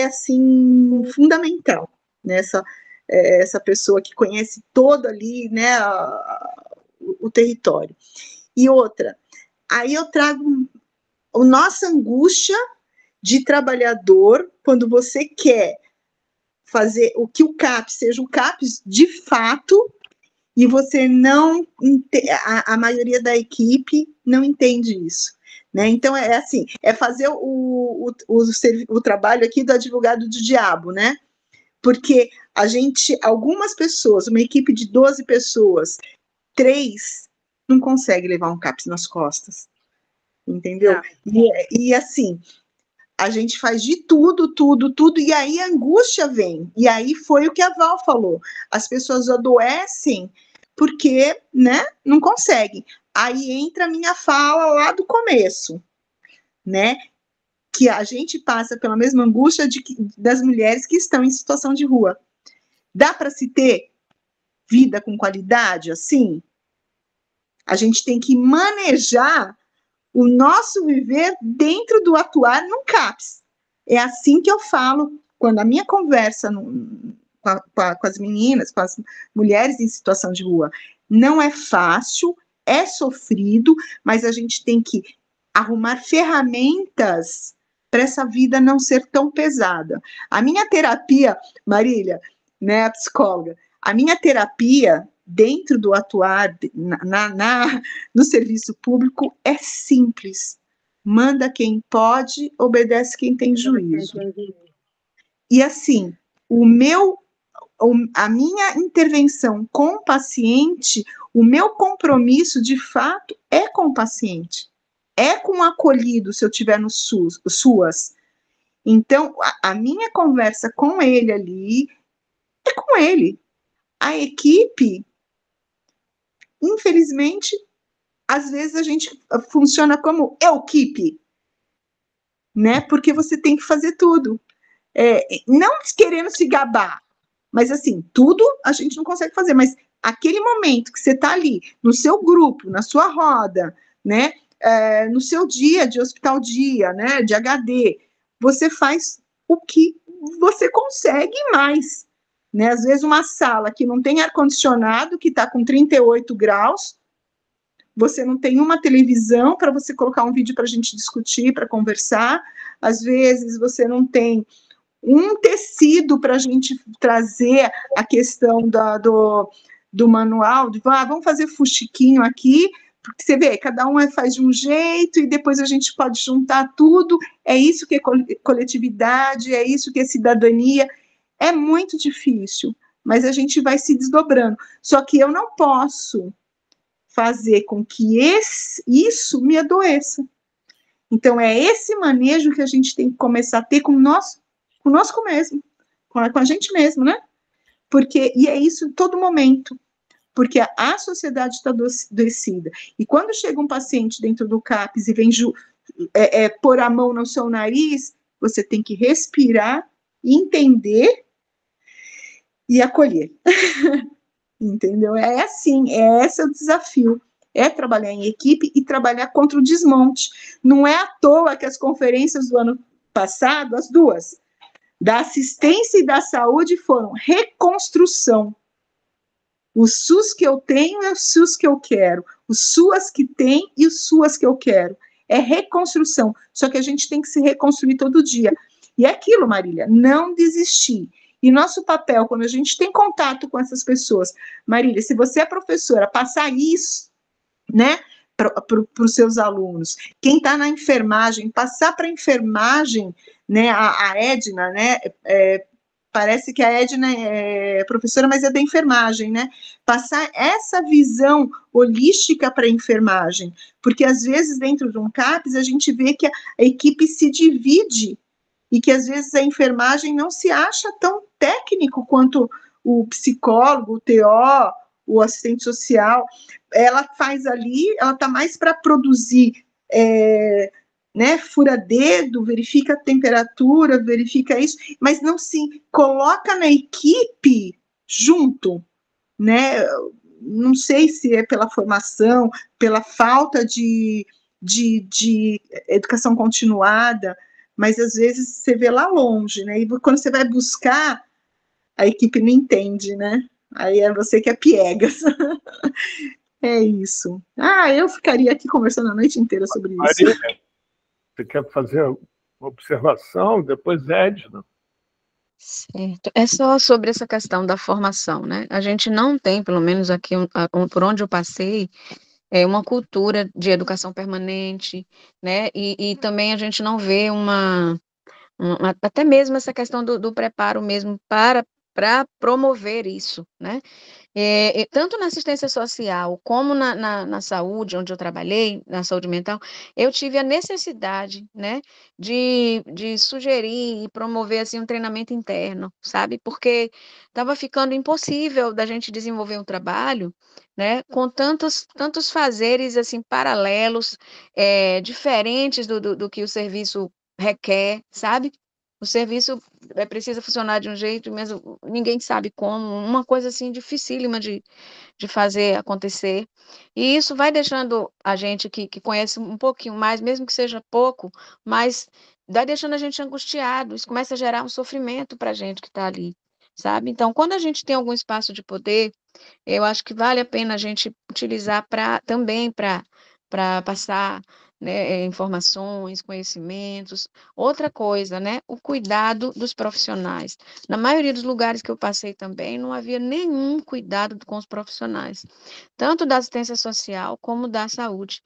assim, fundamental, né? Essa pessoa que conhece todo ali, né, o território. E outra, aí eu trago a nossa angústia de trabalhador, quando você quer fazer o que o CAPS seja o CAPS de fato, e você não, a maioria da equipe não entende isso. Né? Então, assim, fazer o trabalho aqui do advogado do diabo, né? Porque algumas pessoas, uma equipe de 12 pessoas, 3 não consegue levar um CAPS nas costas, entendeu? E assim, a gente faz de tudo, e aí a angústia vem. E aí foi o que a Val falou. As pessoas adoecem porque, né, não conseguem. Aí entra a minha fala lá do começo, né? Que a gente passa pela mesma angústia das mulheres que estão em situação de rua. Dá para se ter vida com qualidade assim? A gente tem que manejar o nosso viver dentro do atuar no CAPS. É assim que eu falo, quando a minha conversa com as meninas, com as mulheres em situação de rua, não é fácil, é sofrido, mas a gente tem que arrumar ferramentas para essa vida não ser tão pesada. A minha terapia, Marília, né, a psicóloga, a minha terapia dentro do atuar no serviço público é simples. Manda quem pode, obedece quem tem juízo. E assim, a minha intervenção com o paciente, o meu compromisso, de fato, é com o paciente. É com o acolhido, se eu tiver no SUAS. Então, a minha conversa com ele ali é com ele. A equipe, infelizmente, às vezes a gente funciona como equipe, né? Porque você tem que fazer tudo. Não querendo se gabar, mas assim, tudo a gente não consegue fazer, mas aquele momento que você está ali, no seu grupo, na sua roda, né? No seu dia de hospital dia, né? De HD, você faz o que você consegue mais. Né? Às vezes uma sala que não tem ar-condicionado, que está com 38 graus, você não tem uma televisão para você colocar um vídeo para a gente discutir, para conversar, às vezes você não tem um tecido para a gente trazer a questão do manual, vamos fazer fuxiquinho aqui, porque você vê, cada um faz de um jeito e depois a gente pode juntar tudo, é isso que é coletividade, é isso que é cidadania. É muito difícil, mas a gente vai se desdobrando. Só que eu não posso fazer com que isso me adoeça. Então, é esse manejo que a gente tem que começar a ter conosco mesmo, com a gente mesmo, né? E é isso em todo momento, porque a sociedade está adoecida. E quando chega um paciente dentro do CAPS e vem pôr a mão no seu nariz, você tem que respirar, entender e acolher. Entendeu? É assim, esse é o desafio. É trabalhar em equipe e trabalhar contra o desmonte. Não é à toa que as conferências do ano passado, as duas, da assistência e da saúde, foram reconstrução. O SUS que eu tenho é o SUS que eu quero. O SUAS que tem e o SUAS que eu quero. É reconstrução. Só que a gente tem que se reconstruir todo dia. E é aquilo, Marília, não desistir. E nosso papel, quando a gente tem contato com essas pessoas, Marília, se você é professora, passar isso, né, para os seus alunos. Quem está na enfermagem, passar para a enfermagem, né, a Edna, né, parece que a Edna é professora, mas é da enfermagem, né, passar essa visão holística para a enfermagem, porque às vezes dentro de um CAPS a gente vê que a equipe se divide, e que às vezes a enfermagem não se acha tão técnico quanto o psicólogo, o TO, o assistente social. Ela faz ali, ela está mais para produzir, né, fura dedo, verifica a temperatura, verifica isso, mas não se coloca na equipe junto, né? Não sei se é pela formação, pela falta de educação continuada, mas às vezes você vê lá longe, né? E quando você vai buscar, a equipe não entende, né? Aí é você que é piegas. É isso. Eu ficaria aqui conversando a noite inteira sobre isso. Marília, você quer fazer uma observação? Depois Edna. Certo. É só sobre essa questão da formação, né? A gente não tem, pelo menos aqui por onde eu passei, uma cultura de educação permanente, né? E também a gente não vê até mesmo essa questão do preparo mesmo para promover isso, né? Tanto na assistência social como na saúde, onde eu trabalhei, na saúde mental, eu tive a necessidade, né, de sugerir e promover assim, um treinamento interno, sabe? Porque estava ficando impossível da gente desenvolver um trabalho, né, com tantos fazeres assim, paralelos, diferentes do que o serviço requer, sabe? o serviço precisa funcionar de um jeito, mas ninguém sabe como, uma coisa assim dificílima de fazer acontecer. E isso vai deixando a gente que conhece um pouquinho mais, mesmo que seja pouco, mas vai deixando a gente angustiado, isso começa a gerar um sofrimento para a gente que está ali, sabe? Então, quando a gente tem algum espaço de poder, eu acho que vale a pena a gente utilizar também para passar, né, informações, conhecimentos. Outra coisa, né, o cuidado dos profissionais. Na maioria dos lugares que eu passei também, não havia nenhum cuidado com os profissionais, tanto da assistência social como da saúde.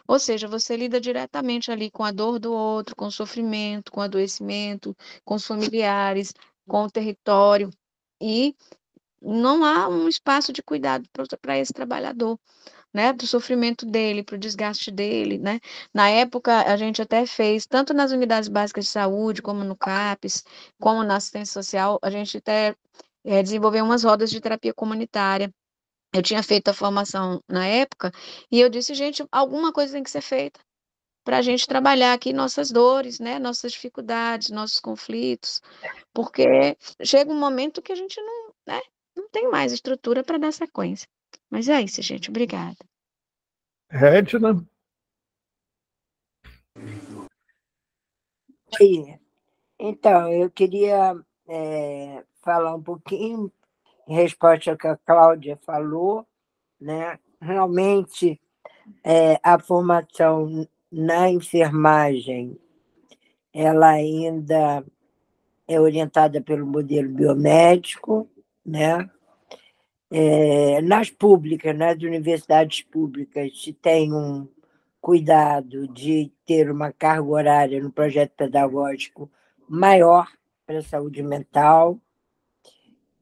Ou seja, você lida diretamente ali com a dor do outro, com o sofrimento, com o adoecimento, com os familiares, com o território. E não há um espaço de cuidado para esse trabalhador, né? Do sofrimento dele, para o desgaste dele, né? Na época, a gente até fez, tanto nas unidades básicas de saúde, como no CAPES, como na assistência social, a gente até desenvolveu umas rodas de terapia comunitária. Eu tinha feito a formação na época, e eu disse, gente, alguma coisa tem que ser feita para a gente trabalhar aqui nossas dores, né? Nossas dificuldades, nossos conflitos, porque chega um momento que a gente não, né, não tem mais estrutura para dar sequência. Mas é isso, gente. Obrigada. Edna? Então, eu queria falar um pouquinho em resposta ao que a Cláudia falou, né? Realmente, a formação na enfermagem, ela ainda é orientada pelo modelo biomédico, né? Nas públicas, nas universidades públicas, se tem um cuidado de ter uma carga horária no projeto pedagógico maior para a saúde mental.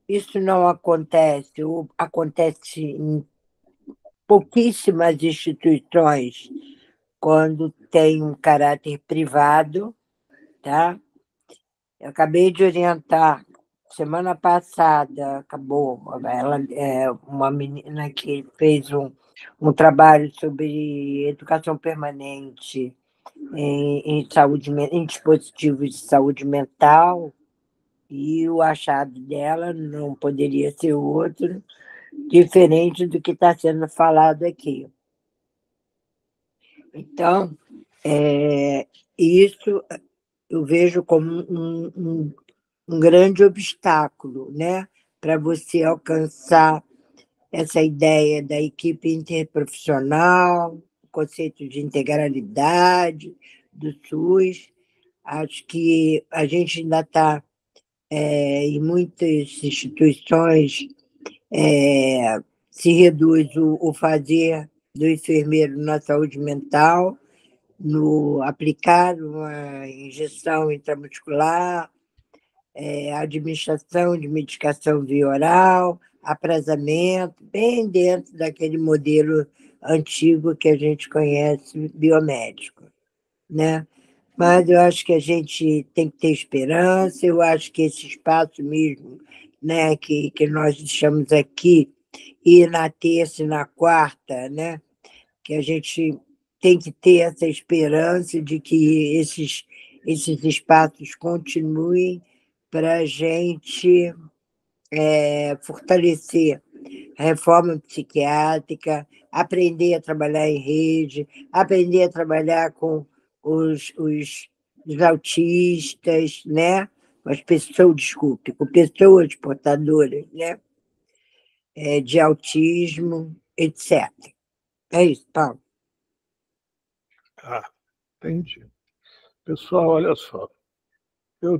Isso não acontece, ou acontece em pouquíssimas instituições quando tem um caráter privado, tá? Eu acabei de orientar, semana passada, acabou, ela é uma menina que fez um trabalho sobre educação permanente em dispositivos de saúde mental, e o achado dela não poderia ser outro, diferente do que está sendo falado aqui. Então, isso eu vejo como um grande obstáculo, né, para você alcançar essa ideia da equipe interprofissional, o conceito de integralidade do SUS. Acho que a gente ainda está, em muitas instituições, se reduz o fazer do enfermeiro na saúde mental, no aplicar uma injeção intramuscular, administração de medicação via oral, aprazamento, bem dentro daquele modelo antigo que a gente conhece, biomédico, né? Mas eu acho que a gente tem que ter esperança, eu acho que esse espaço mesmo, né, que nós deixamos aqui, e na terça e na quarta, né, que a gente tem que ter essa esperança de que esses espaços continuem para a gente fortalecer a reforma psiquiátrica, aprender a trabalhar em rede, aprender a trabalhar com os autistas, né? As pessoas, desculpe, com pessoas portadoras, né? De autismo, etc. É isso, Paulo. Entendi. Pessoal, olha só. Eu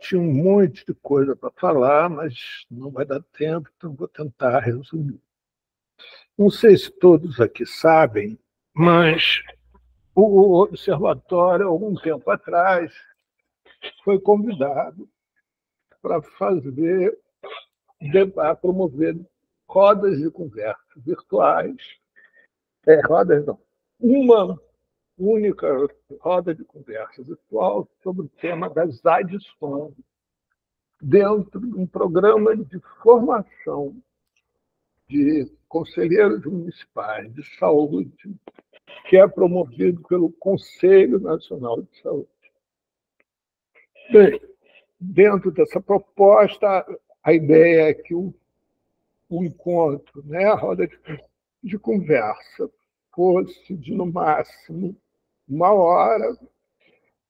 tinha um monte de coisa para falar, mas não vai dar tempo, então vou tentar resumir. Não sei se todos aqui sabem, mas o Observatório, há algum tempo atrás, foi convidado para promover rodas de conversa virtuais. Rodas não. Uma única roda de conversa virtual sobre o tema das adições dentro de um programa de formação de conselheiros municipais de saúde, que é promovido pelo Conselho Nacional de Saúde. Bem, dentro dessa proposta, a ideia é que o encontro, né, a roda de conversa, fosse de, no máximo, 1 hora,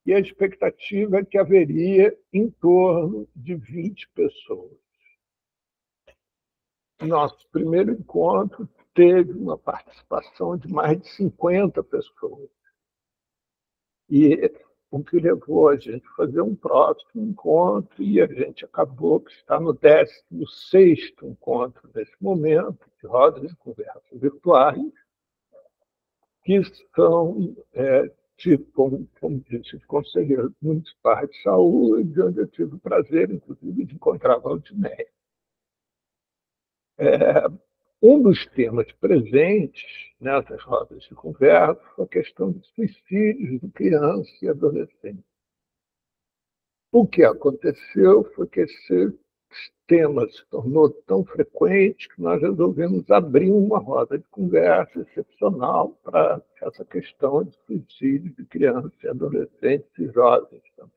e a expectativa é que haveria em torno de 20 pessoas. Nosso primeiro encontro teve uma participação de mais de 50 pessoas. E o que levou a gente a fazer um próximo encontro, e a gente acabou que está no 16º encontro nesse momento, de rodas de conversa virtuais, que são, como disse, os conselheiros municipais de saúde, onde eu tive o prazer, inclusive, de encontrar a Valdinéia. Um dos temas presentes nessas rodas de conversa foi a questão de suicídios de crianças e adolescentes. O que aconteceu foi que esse tema se tornou tão frequente que nós resolvemos abrir uma roda de conversa excepcional para essa questão de suicídio de crianças e adolescentes e jovens também.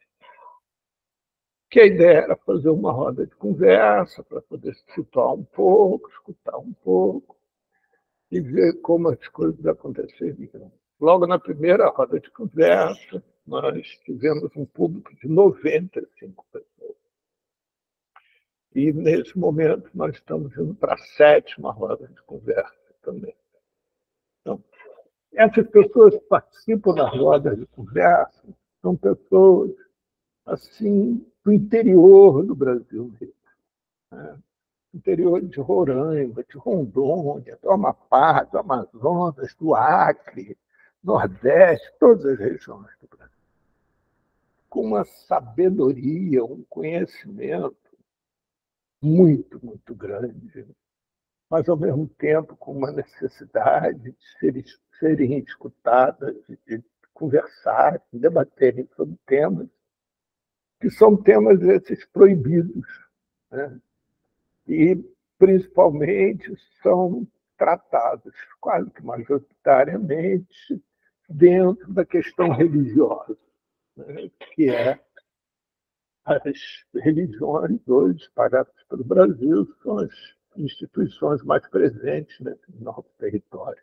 Que a ideia era fazer uma roda de conversa para poder se situar um pouco, escutar um pouco e ver como as coisas aconteceriam. Logo na primeira roda de conversa, nós tivemos um público de 95 pessoas. E, nesse momento, nós estamos indo para a 7ª roda de conversa também. Então, essas pessoas que participam da roda de conversa são pessoas assim, do interior do Brasil mesmo, né? Interior de Roraima, de Rondônia, do Amapá, do Amazonas, do Acre, Nordeste, todas as regiões do Brasil. Com uma sabedoria, um conhecimento muito, muito grande, mas, ao mesmo tempo, com uma necessidade de serem escutadas, de conversar, de debaterem sobre temas que são temas esses proibidos, né? E, principalmente, são tratados quase que majoritariamente dentro da questão religiosa, né? Que é as religiões hoje espalhadas pelo Brasil são as instituições mais presentes nesse nosso território,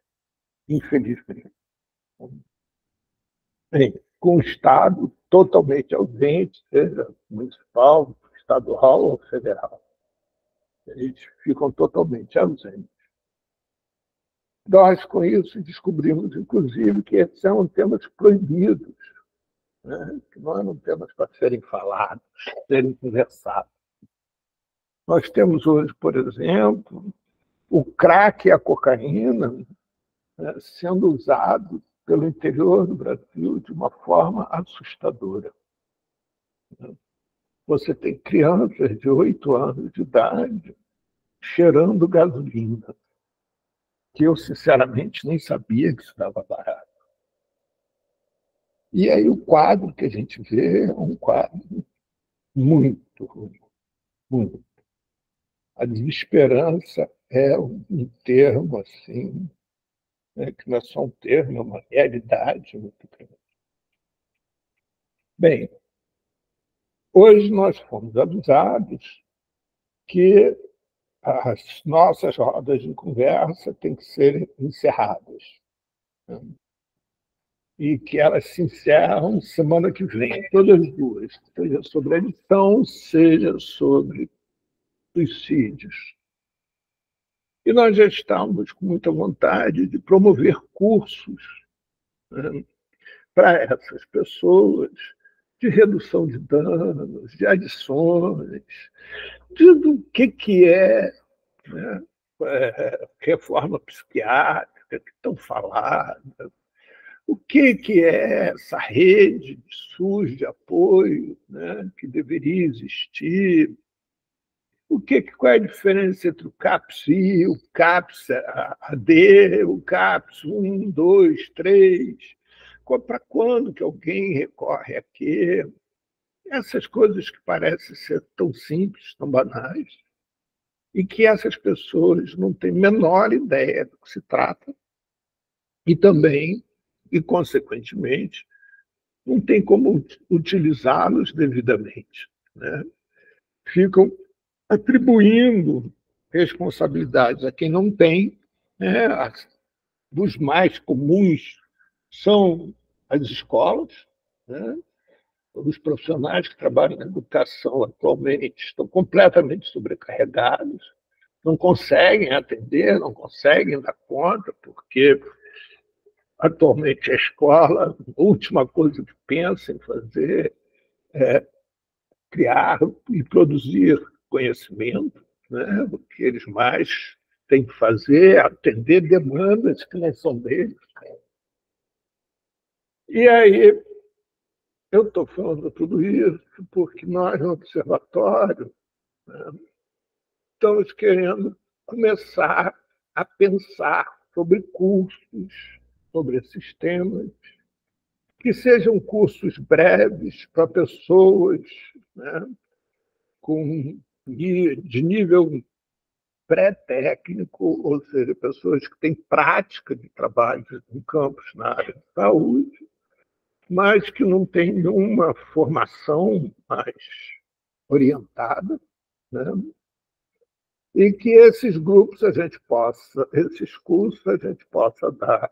infelizmente. Bem, com o Estado totalmente ausente, seja municipal, estadual ou federal. Eles ficam totalmente ausentes. Nós, com isso, descobrimos, inclusive, que esses são temas proibidos, né? Que não eram temas para serem falados, serem conversados. Nós temos hoje, por exemplo, o crack e a cocaína, né, sendo usados pelo interior do Brasil de uma forma assustadora. Você tem crianças de 8 anos de idade cheirando gasolina, que eu, sinceramente, nem sabia que isso estava barato. E aí o quadro que a gente vê é um quadro muito ruim, muito. A desesperança é um termo assim, né, que não é só um termo, é uma realidade muito grande. Bem, hoje nós fomos avisados que as nossas rodas de conversa têm que ser encerradas, né? E que elas se encerram semana que vem, todas as duas, seja sobre edição, seja sobre suicídios. E nós já estamos com muita vontade de promover cursos, né, para essas pessoas, de redução de danos, de adições, tudo o que é, né, reforma psiquiátrica que estão falando, o que é essa rede de SUS de apoio, né, que deveria existir, qual é a diferença entre o CAPS-I, o CAPS-AD, o CAPS 1, 2, 3, para quando que alguém recorre a quê? Essas coisas que parecem ser tão simples, tão banais, e que essas pessoas não têm a menor ideia do que se trata, e também, e consequentemente, não tem como utilizá-los devidamente. né, ficam atribuindo responsabilidades a quem não tem, né? Os mais comuns são as escolas, né? Os profissionais que trabalham na educação atualmente estão completamente sobrecarregados, não conseguem atender, não conseguem dar conta, porque atualmente a escola, a última coisa que pensa em fazer é criar e produzir conhecimento, né? O que eles mais têm que fazer é atender demandas que não são deles. E aí, eu estou falando tudo isso porque nós, no Observatório, né, estamos querendo começar a pensar sobre cursos, sobre esses temas, que sejam cursos breves para pessoas, né, de nível pré-técnico, ou seja, pessoas que têm prática de trabalho em campos na área de saúde, mas que não têm nenhuma formação mais orientada, né? E que esses grupos esses cursos a gente possa dar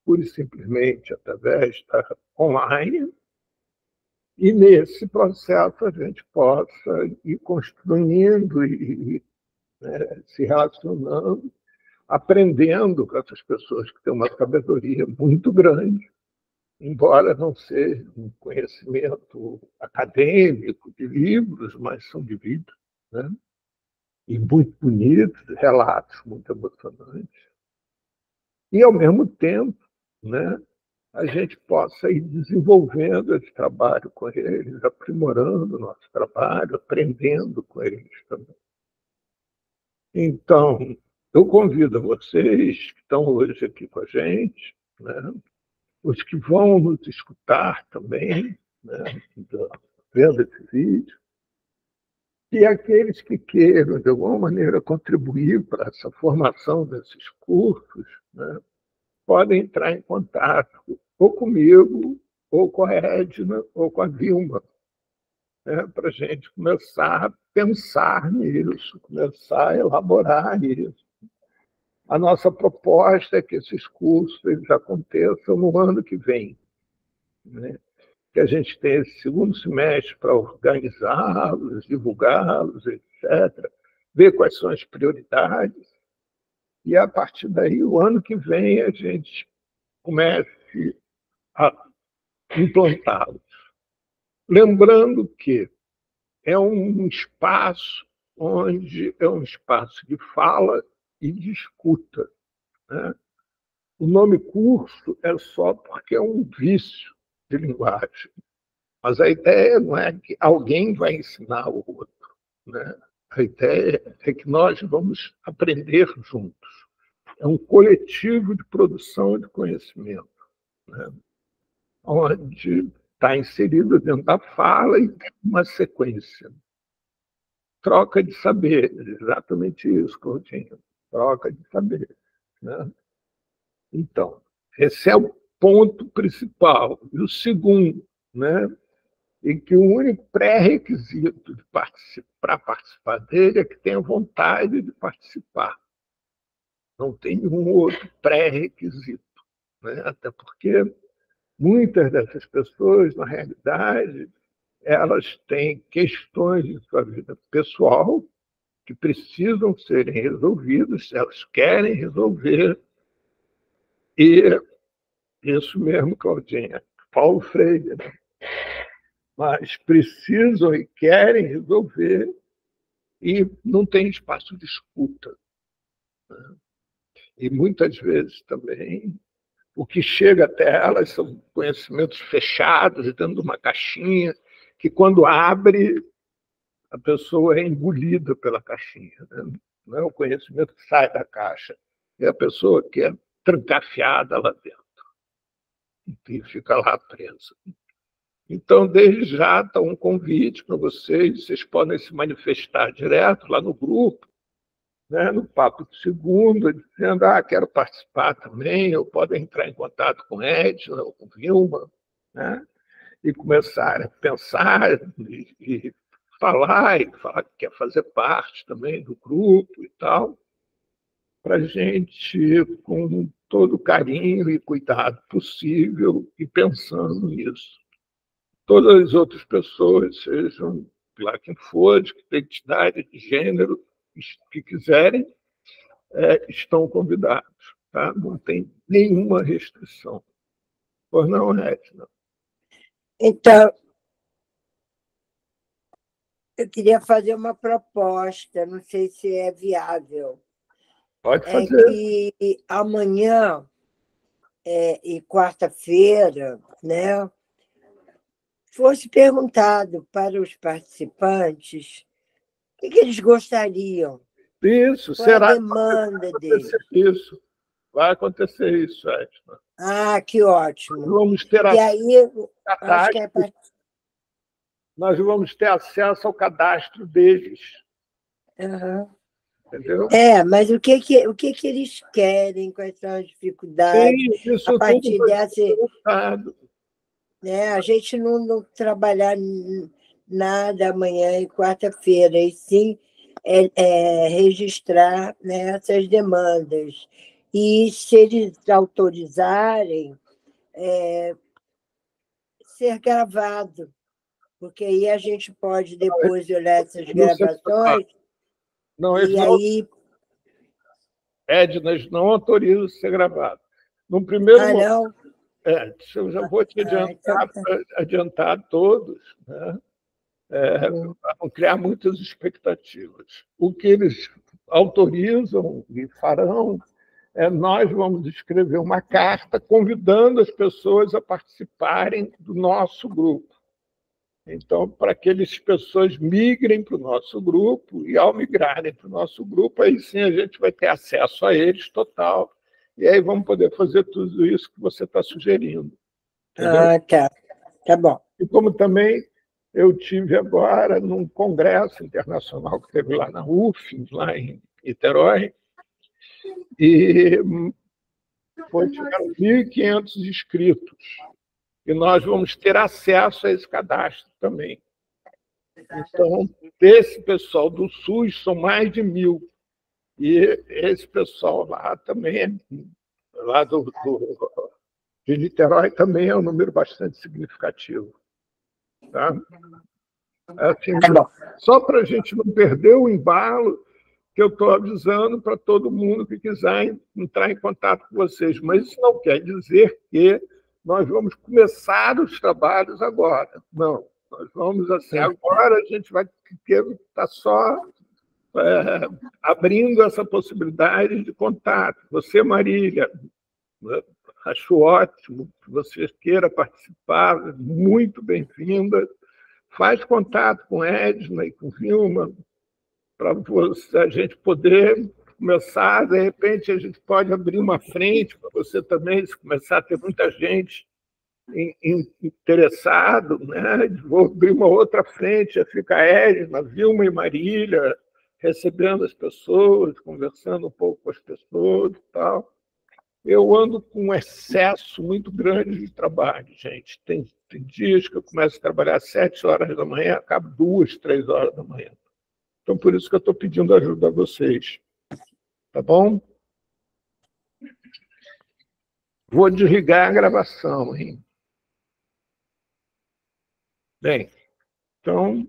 pura e simplesmente através da online, e nesse processo a gente possa ir construindo e se relacionando, aprendendo com essas pessoas que têm uma sabedoria muito grande, embora não seja um conhecimento acadêmico de livros, mas são de vida, né? E muito bonitos, relatos muito emocionantes. E, ao mesmo tempo, né, a gente possa ir desenvolvendo esse trabalho com eles, aprimorando o nosso trabalho, aprendendo com eles também. Então, eu convido a vocês que estão hoje aqui com a gente, né, os que vão nos escutar também, né, vendo esse vídeo, e aqueles que queiram, de alguma maneira, contribuir para essa formação desses cursos, né, podem entrar em contato ou comigo, ou com a Edna, ou com a Vilma, né, para a gente começar a pensar nisso, começar a elaborar isso. A nossa proposta é que esses cursos eles aconteçam no ano que vem, né? Que a gente tenha esse segundo semestre para organizá-los, divulgá-los, etc., ver quais são as prioridades, e, a partir daí, o ano que vem, a gente comece a implantá-los. Lembrando que é um espaço onde é um espaço de fala e de escuta, né? O nome curso é só porque é um vício de linguagem. Mas a ideia não é que alguém vai ensinar o outro, né? A ideia é que nós vamos aprender juntos. É um coletivo de produção de conhecimento, né, onde está inserido dentro da fala e tem uma sequência. Troca de saber, exatamente isso, Claudinho. Troca de saber, né? Então, esse é o ponto principal. E o segundo, né, em que o único pré-requisito para participar dele é que tenha vontade de participar. Não tem nenhum outro pré-requisito, né? Até porque muitas dessas pessoas, na realidade, elas têm questões de sua vida pessoal que precisam serem resolvidas, elas querem resolver, e isso mesmo, Claudinha, Paulo Freire, né? Mas precisam e querem resolver e não tem espaço de escuta, né? E muitas vezes também o que chega até elas são conhecimentos fechados, dentro de uma caixinha, que quando abre, a pessoa é engolida pela caixinha, né? Não é o conhecimento que sai da caixa, é a pessoa que é trancafiada lá dentro e fica lá presa. Então, desde já, está um convite para vocês podem se manifestar direto lá no grupo, né, no Papo de Segunda, dizendo, quero participar também, ou podem entrar em contato com Edna ou com Vilma, né, e começar a pensar e falar e falar que quer fazer parte também do grupo e tal, para a gente, com todo o carinho e cuidado possível, e pensando nisso. Todas as outras pessoas, sejam lá quem for, de identidade, de gênero, que quiserem, estão convidados. Tá? Não tem nenhuma restrição. Pois não, Edna? Então, eu queria fazer uma proposta, não sei se é viável. Pode É fazer. que amanhã e quarta-feira, né, fosse perguntado para os participantes o que eles gostariam, Isso, qual é a será que demanda vai deles. acontecer isso? Vai acontecer isso, Edna. Ah, que ótimo. Vamos ter E aí, acho que nós vamos ter acesso ao cadastro deles. Uhum. Entendeu? Mas o que eles querem, quais são as dificuldades? Sim, isso A partir tudo dessa, né? A gente não trabalhar nada amanhã e quarta-feira, e sim registrar, né, essas demandas. E, se eles autorizarem, ser gravado, porque aí a gente pode depois olhar essas gravações não, e aí... Edna, não autoriza ser gravado. No primeiro momento, não? eu já vou te adiantar a todos, né? Para não criar muitas expectativas. O que eles autorizam e farão nós vamos escrever uma carta convidando as pessoas a participarem do nosso grupo. Então, para que as pessoas migrem para o nosso grupo, e ao migrarem para o nosso grupo, aí sim a gente vai ter acesso a eles total, e aí vamos poder fazer tudo isso que você está sugerindo. Entendeu? Tá bom. E como também eu tive agora num congresso internacional que teve lá na UF, lá em Niterói, e tiveram 1.500 inscritos, e nós vamos ter acesso a esse cadastro também. Então, desse pessoal do SUS, são mais de 1.000. E esse pessoal lá também, lá de Niterói, também é um número bastante significativo. Tá? Assim, só para a gente não perder o embalo, que eu estou avisando para todo mundo que quiser entrar em contato com vocês. Mas isso não quer dizer que nós vamos começar os trabalhos agora. Não. Nós vamos, assim, agora a gente vai estar só abrindo essa possibilidade de contato. Você, Marília, acho ótimo que você queira participar, muito bem-vinda. Faz contato com Edna e com Vilma, para a gente poder começar, de repente a gente pode abrir uma frente para você também, se começar a ter muita gente interessado, né? Vou abrir uma outra frente, fica a Edna, Vilma e Marília, recebendo as pessoas, conversando um pouco com as pessoas e tal. Eu ando com um excesso muito grande de trabalho, gente. Tem dias que eu começo a trabalhar às 7 horas da manhã, acabo 2, 3 horas da manhã. Então, por isso que eu estou pedindo ajuda a vocês. Tá bom? Vou desligar a gravação, hein? Bem, então,